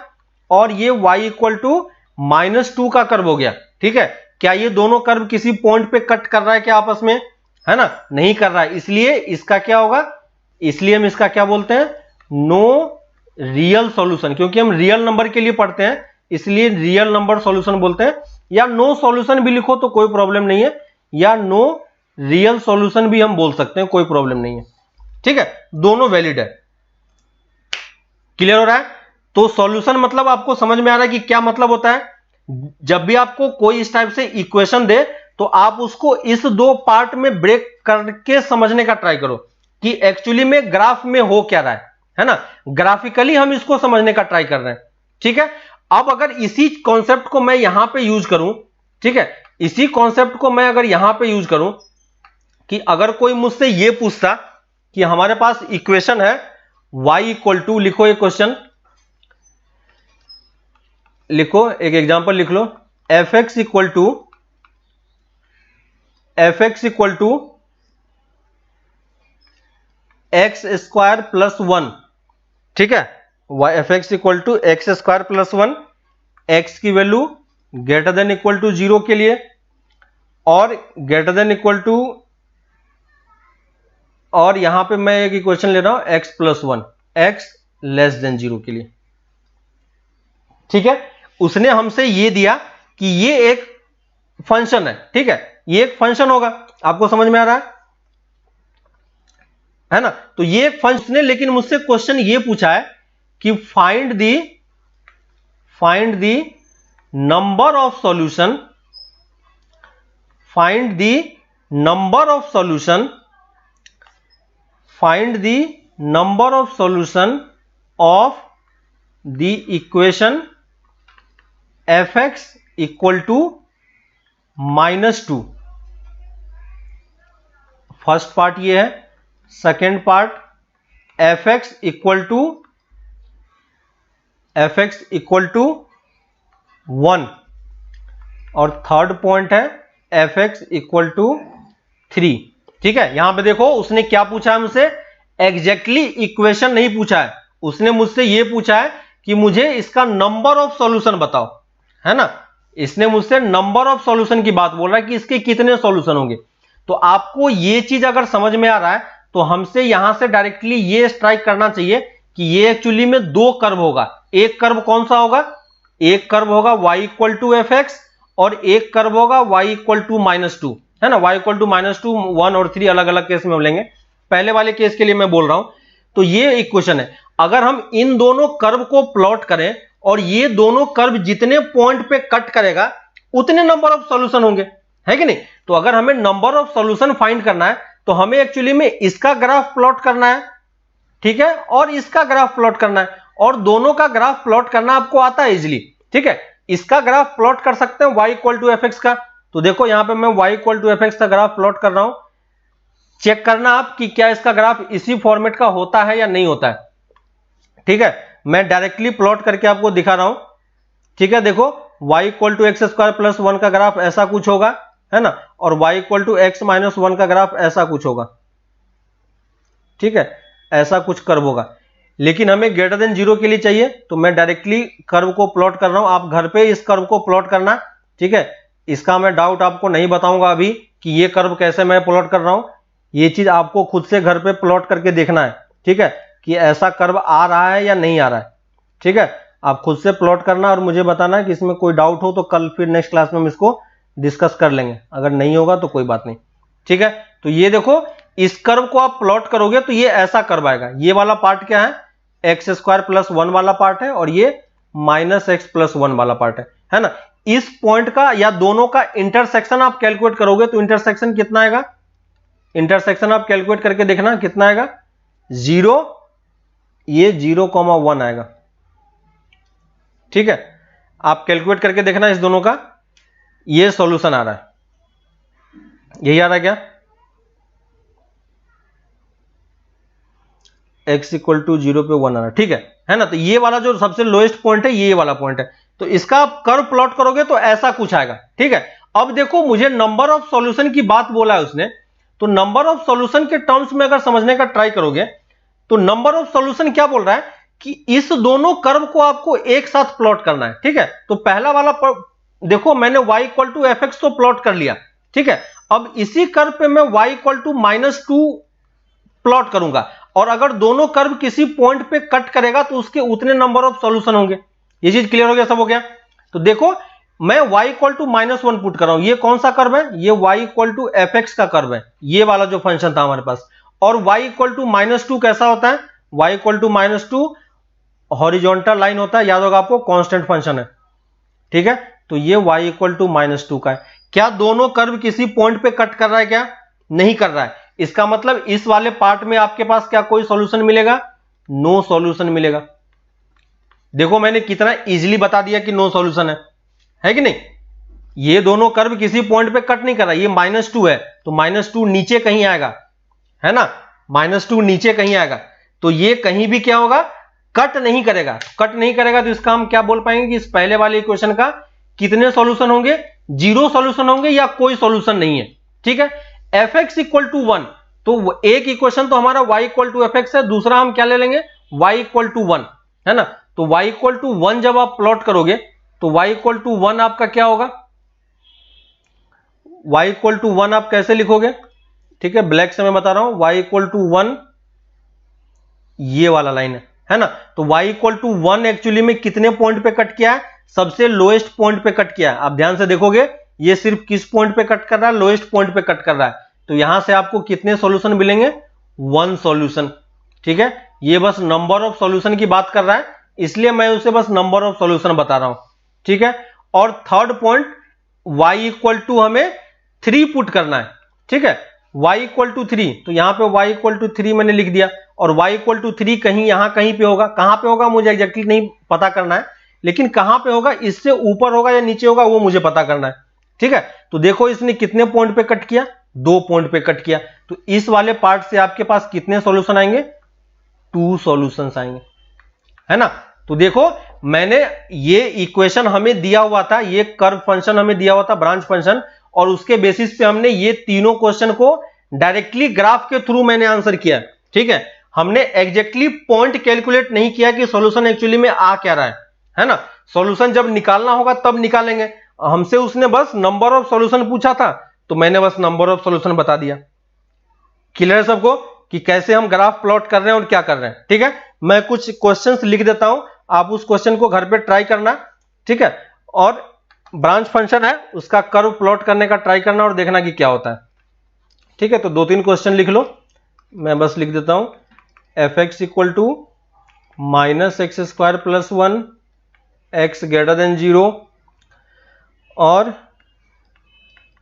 और ये y इक्वल टू -2 का कर्व हो गया, ठीक है। क्या ये दोनों कर्व किसी पॉइंट पे कट कर रहा है क्या आपस में, है ना, नहीं कर रहा है। इसलिए इसका क्या होगा, इसलिए हम इसका क्या बोलते हैं, नो रियल सॉल्यूशन, क्योंकि हम रियल नंबर के लिए पढ़ते हैं इसलिए रियल नंबर सॉल्यूशन बोलते हैं। या नो सॉल्यूशन भी लिखो तो कोई प्रॉब्लम नहीं है, या नो रियल सॉल्यूशन भी हम बोल सकते हैं, कोई प्रॉब्लम नहीं है, ठीक है, दोनों वैलिड है। क्लियर हो रहा है? तो सॉल्यूशन मतलब आपको समझ में आ रहा है कि क्या मतलब होता है? जब भी आपको कोई इस टाइप से इक्वेशन दे तो आप उसको इस दो पार्ट में ब्रेक करके समझने का ट्राई करो कि एक्चुअली में ग्राफ में हो क्या रहा है ना? ग्राफिकली हम इसको समझने का ट्राई कर रहे हैं, ठीक है? अब अगर इसी कॉन्सेप्ट को मैं यहां पे यूज करूं, ठीक है, इसी कॉन्सेप्ट को मैं अगर यहां पे यूज करूं कि अगर कोई मुझसे ये पूछता कि हमारे पास इक्वेशन है y इक्वल टू, लिखो ये क्वेश्चन, लिखो एक एग्जांपल लिख लो, fx equal to x square plus 1, ठीक है, fx equal to x square plus 1, X की value greater than equal to 0 के लिए और ग्रेटर देन इक्वल टू, और यहां पे मैं एक इक्वेशन ले रहा हूं x plus 1, x less than 0 के लिए, ठीक है? उसने हमसे ये दिया कि ये एक फंक्शन है, ठीक है, ये एक फंक्शन होगा, आपको समझ में आ रहा है ना? तो ये एक फंक्शन है, लेकिन मुझसे क्वेश्चन ये पूछा है कि find the number of solution, find the number of solution of the equation fx equal to -2। First part ये है, second part fx equal to 1, और थर्ड पॉइंट है fx इक्वल टू 3, ठीक है? यहां पे देखो उसने क्या पूछा है मुझसे, एग्जैक्टली इक्वेशन नहीं पूछा है, उसने मुझसे ये पूछा है कि मुझे इसका नंबर ऑफ सॉल्यूशन बताओ, है ना? इसने मुझसे नंबर ऑफ सॉल्यूशन की बात बोल रहा है कि इसके कितने सॉल्यूशन होंगे। तो आपको ये चीज अगर समझ में आ रहा है तो हमसे यहां से डायरेक्टली ये स्ट्राइक करना चाहिए कि ये एक्चुअली में दो कर्व होगा। एक कर्व कौन सा होगा? एक कर्व होगा y equal to F x, और एक कर्व होगा y इक्वल टू -2, है ना? y इक्वल टू -2, 1 और 3 अलग अलग केस में लेंगे, पहले वाले केस के लिए मैं बोल रहा हूं। तो ये इक्वेशन है, अगर हम इन दोनों कर्व को प्लॉट करें और ये दोनों कर्व जितने पॉइंट पे कट करेगा उतने नंबर ऑफ सॉल्यूशन होंगे, है कि नहीं? तो अगर हमें नंबर ऑफ सॉल्यूशन फाइंड करना है तो हमें एक्चुअली में इसका ग्राफ प्लॉट करना है, ठीक है, और इसका ग्राफ प्लॉट करना है, और दोनों का ग्राफ प्लॉट करना आपको आता है इजिली, ठीक है? इसका ग्राफ प्लॉट कर सकते हैं y equal to F x का। तो देखो यहां पे मैं y equal to F x का ग्राफ प्लॉट कर रहा हूं, चेक करना आप कि क्या इसका ग्राफ इसी फॉर्मेट का होता है या नहीं होता है, ठीक है? मैं डायरेक्टली प्लॉट करके आपको दिखा रहा हूं, ठीक है? देखो y equal to x square plus 1 का ग्राफ ऐसा कुछ होगा, है ना, और y equal to x minus 1 का ग्राफ ऐसा कुछ होगा, ठीक है, ऐसा कुछ कर्व होगा। लेकिन हमें ग्रेटर देन 0 के लिए चाहिए, तो मैं डायरेक्टली कर्व को प्लॉट कर रहा हूं, आप घर पे इस कर्व को प्लॉट करना, ठीक है? इसका मैं डाउट आपको नहीं बताऊंगा अभी कि ये कर्व कैसे मैं प्लॉट कर रहा हूं, ये चीज आपको खुद से घर पे प्लॉट करके देखना है, ठीक है, कि ऐसा कर्व आ रहा है या नहीं आ रहा है, ठीक है? आप खुद से प्लॉट करना और मुझे बताना कि इसमें कोई डाउट हो तो कल फिर नेक्स्ट क्लास में हम इसको डिस्कस कर लेंगे, अगर नहीं होगा तो कोई बात नहीं, ठीक है? तो ये देखो इस कर्व को आप प्लॉट करोगे तो ये ऐसा कर्व आएगा। ये वाला पार्ट क्या है? एक्स स्क्वायर प्लस 1 वाला पार्ट है, और ये -x प्लस 1 वाला पार्ट है ना? इस पॉइंट का या दोनों का इंटरसेक्शन आप कैलकुलेट करोगे तो इंटरसेक्शन कितना आएगा? इंटरसेक्शन आप कैलकुलेट करके देखना कितना आएगा, 0, ये 0,1 आएगा, ठीक है? आप कैलकुलेट करके देखना इस दोनों का, ये सॉल्यूशन आ रहा है, यही आ रहा है क्या? x इक्वल टू 0 पे 1 आ रहा है, ठीक है ना? तो ये वाला जो सबसे लोएस्ट पॉइंट है ये वाला पॉइंट है, तो इसका आप कर्व प्लॉट करोगे तो ऐसा कुछ आएगा, ठीक है? अब देखो मुझे नंबर ऑफ सॉल्यूशन की बात बोला है उसने, तो नंबर ऑफ सॉल्यूशन के टर्म्स में अगर समझने का ट्राई करोगे तो नंबर ऑफ सॉल्यूशन क्या बोल रहा है कि इस दोनों कर्व को आपको एक साथ प्लॉट करना है, ठीक है? तो पहला वाला देखो मैंने y equal to F x तो प्लॉट कर लिया, ठीक है? अब इसी कर्व पे मैं y इक्वल टू -2 प्लॉट करूंगा, और अगर दोनों कर्व किसी पॉइंट पे कट करेगा तो उसके उतने नंबर ऑफ सॉल्यूशन होंगे। ये चीज क्लियर हो गया, सब हो गया? तो देखो मैं y इक्वल टू -1 पुट कर रहा हूं, ये कौन सा कर्व है? ये y equal to F x का कर्व है, ये वाला जो फंक्शन था हमारे पास। और y इक्वल टू -2 कैसा होता है? y equal to -2, horizontal line होता है, याद होगा आपको, कांस्टेंट फंक्शन है, ठीक है। तो ये y इक्वल टू -2 का है। क्या दोनों कर्व किसी पॉइंट पे कट कर रहा है? क्या नहीं कर रहा है। इसका मतलब इस वाले पार्ट में आपके पास क्या कोई सॉल्यूशन मिलेगा? नो सॉल्यूशन मिलेगा। देखो मैंने कितना इजीली बता दिया कि नो सॉल्यूशन है कि नहीं। ये दोनों कर्व किसी पॉइंट पे कट नहीं कर रहा। ये -2 है तो -2 नीचे कहीं आएगा, है ना, -2 नीचे कहीं आएगा, तो ये कहीं भी क्या होगा? कट नहीं करेगा। कट नहीं करेगा तो इसका हम क्या बोल पाएंगे कि इस पहले वाले इक्वेशन का कितने सॉल्यूशन होंगे? 0 सॉल्यूशन होंगे या कोई सॉल्यूशन नहीं है, ठीक है। fx इक्वल टू 1, तो एक इक्वेशन तो हमारा y इक्वल टू fx है, दूसरा हम क्या ले लेंगे? y इक्वल टू 1, है ना। तो y इक्वल टू 1 जब आप प्लॉट करोगे तो y इक्वल टू 1 आपका क्या होगा? y इक्वल टू 1 आप कैसे लिखोगे? ठीक है, ब्लैक से मैं बता रहा हूं, y इक्वल टू 1 ये वाला लाइन है ना। तो y इक्वल टू 1 एक्चुअली में कितने पॉइंट पे कट किया है? सबसे लोएस्ट पॉइंट पे कट किया है। आप ध्यान से देखोगे ये सिर्फ किस पॉइंट पे कट कर रहा है? लोएस्ट पॉइंट पे कट कर रहा है। तो यहां से आपको कितने सॉल्यूशन मिलेंगे? 1 सॉल्यूशन, ठीक है। ये बस नंबर ऑफ सॉल्यूशन की बात कर रहा है, इसलिए मैं उसे बस नंबर ऑफ सॉल्यूशन बता रहा हूं, ठीक है। और third point y equal to हमें 3 पुट करना है, ठीक है। y इक्वल टू 3, तो यहां पे y इक्वल टू 3 मैंने लिख दिया, और y इक्वल टू 3 कहीं यहां कहीं पे होगा। कहां पे होगा मुझे एग्जैक्टली नहीं पता करना है, लेकिन कहां पे होगा, इससे ऊपर होगा या नीचे होगा वो मुझे पता करना है, ठीक है। तो देखो इसने कितने पॉइंट पे कट किया? 2 पॉइंट पे कट किया। तो इस वाले पार्ट से आपके पास कितने सॉल्यूशन आएंगे? 2 सॉल्यूशंस आएंगे, है ना। तो देखो मैंने ये इक्वेशन हमें दिया हुआ था, ये कर्व फंक्शन हमें दिया हुआ था, ब्रांच फंक्शन, और उसके बेसिस पे हमने ये तीनों क्वेश्चन को डायरेक्टली ग्राफ के थ्रू मैंने आंसर किया, ठीक है। हमने एग्जैक्टली पॉइंट कैलकुलेट नहीं किया कि सॉल्यूशन एक्चुअली में आ क्या रहा है ना। सॉल्यूशन जब निकालना होगा तब निकालेंगे। हमसे उसने बस नंबर ऑफ सॉल्यूशन पूछा था, तो मैंने बस नंबर ऑफ सॉल्यूशन बता दिया। क्लियर है सबको कि कैसे हम ग्राफ प्लॉट कर रहे हैं और क्या कर रहे हैं, ठीक है। मैं कुछ क्वेश्चंस लिख देता हूं, आप उस क्वेश्चन को घर पे ट्राई करना, ठीक है। और ब्रांच फंक्शन है उसका कर्व प्लॉट करने का ट्राई करना और देखना कि क्या होता है, ठीक है। तो 2-3 क्वेश्चन लिख लो, मैं बस लिख देता हूं। fx equal to -x² + 1 x greater than 0 और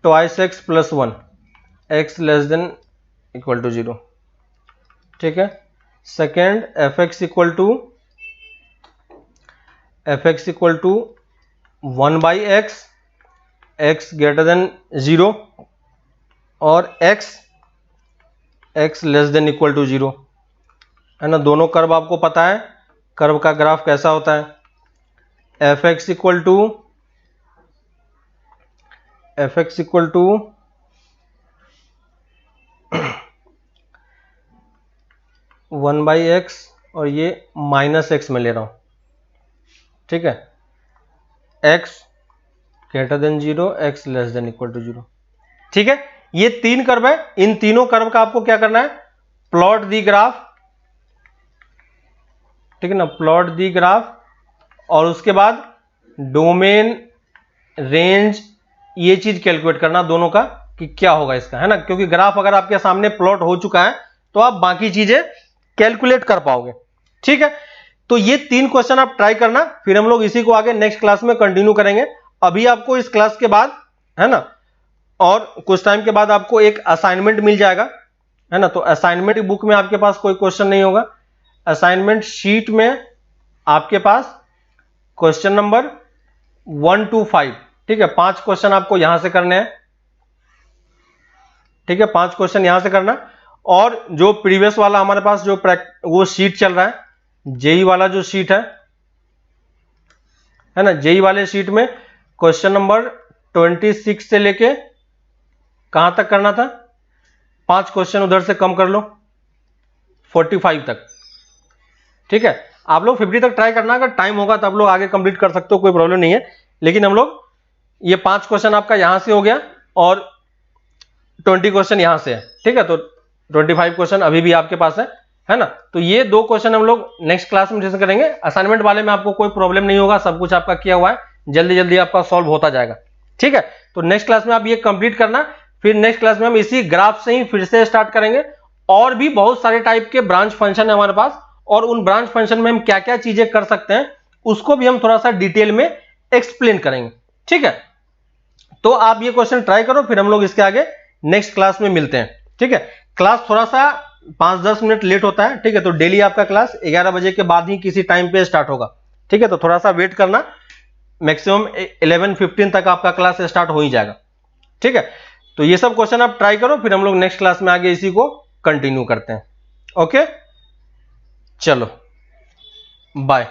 2x + 1 x less than equal to 0, ठीक है। Second fx equal to 1/x x greater than 0 और x less than equal to 0, है ना। दोनों कर्व आपको पता है, कर्व का ग्राफ कैसा होता है। fx इक्वल टू 1/x और ये -x में ले रहा हूं, ठीक है। x greater than 0 x less than equal to 0, ठीक है। ये 3 कर्व है, इन तीनों कर्व का आपको क्या करना है? प्लॉट दी ग्राफ, ठीक है ना, प्लॉट दी ग्राफ, और उसके बाद डोमेन, रेंज, ये चीज कैलकुलेट करना दोनों का कि क्या होगा इसका, है ना। क्योंकि ग्राफ अगर आपके सामने प्लॉट हो चुका है तो आप बाकी चीजें कैलकुलेट कर पाओगे, ठीक है। तो ये 3 क्वेश्चन आप ट्राई करना, फिर हम लोग इसी को आगे नेक्स्ट क्लास में कंटिन्यू करेंगे। अभी आपको इस क्लास के बाद, है ना, और कुछ टाइम के बाद आपको एक असाइनमेंट मिल जाएगा, है ना। तो असाइनमेंट बुक में आपके पास कोई क्वेश्चन नहीं होगा, असाइनमेंट शीट में आपके पास क्वेश्चन नंबर 1 to 5, ठीक है। 5 क्वेश्चन आपको यहां से करने हैं, ठीक है, 5 क्वेश्चन यहां से करना। और जो प्रीवियस वाला हमारे पास जो वो शीट चल रहा है, जेई वाला जो शीट है ना, जेई वाले शीट में क्वेश्चन नंबर 26 से लेके कहां तक करना था? 5 क्वेश्चन उधर से कम कर लो 45 तक, ठीक है। आप लोग 50 तक ट्राई करना, अगर टाइम होगा तो आप लोग आगे कंप्लीट कर सकते हो, कोई प्रॉब्लम नहीं है। लेकिन हम लोग ये 5 क्वेश्चन आपका यहां से हो गया और 20 क्वेश्चन यहां से है, ठीक है। तो 25 क्वेश्चन अभी भी आपके पास है ना। तो ये 2 क्वेश्चन हम लोग नेक्स्ट क्लास में डिस्कस करेंगे। असाइनमेंट वाले में आपको कोई प्रॉब्लम नहीं होगा, सब कुछ आपका किया हुआ है, जल्दी जल्दी आपका सॉल्व होता जाएगा, ठीक है। तो नेक्स्ट क्लास में आप ये कंप्लीट करना, फिर नेक्स्ट क्लास में हम इसी ग्राफ से ही फिर से स्टार्ट करेंगे। और भी बहुत सारे टाइप के ब्रांच फंक्शन है हमारे पास, और उन ब्रांच फंक्शन में हम क्या क्या चीजें कर सकते हैं उसको भी हम थोड़ा सा डिटेल में एक्सप्लेन करेंगे। ठीक है, तो आप ये क्वेश्चन ट्राई करो, फिर हम लोग इसके आगे नेक्स्ट क्लास में मिलते हैं। ठीक है, क्लास थोड़ा सा 5-10 मिनट लेट होता है। ठीक है, तो डेली आपका क्लास 11 बजे के बाद ही किसी टाइम पे स्टार्ट होगा। ठीक है, तो थोड़ा सा वेट करना, मैक्सिमम 11:15 तक आपका क्लास स्टार्ट हो ही जाएगा। ठीक है, तो ये सब क्वेश्चन आप ट्राई करो, फिर हम लोग नेक्स्ट क्लास में आगे इसी को कंटिन्यू करते हैं। ओके, चलो बाय।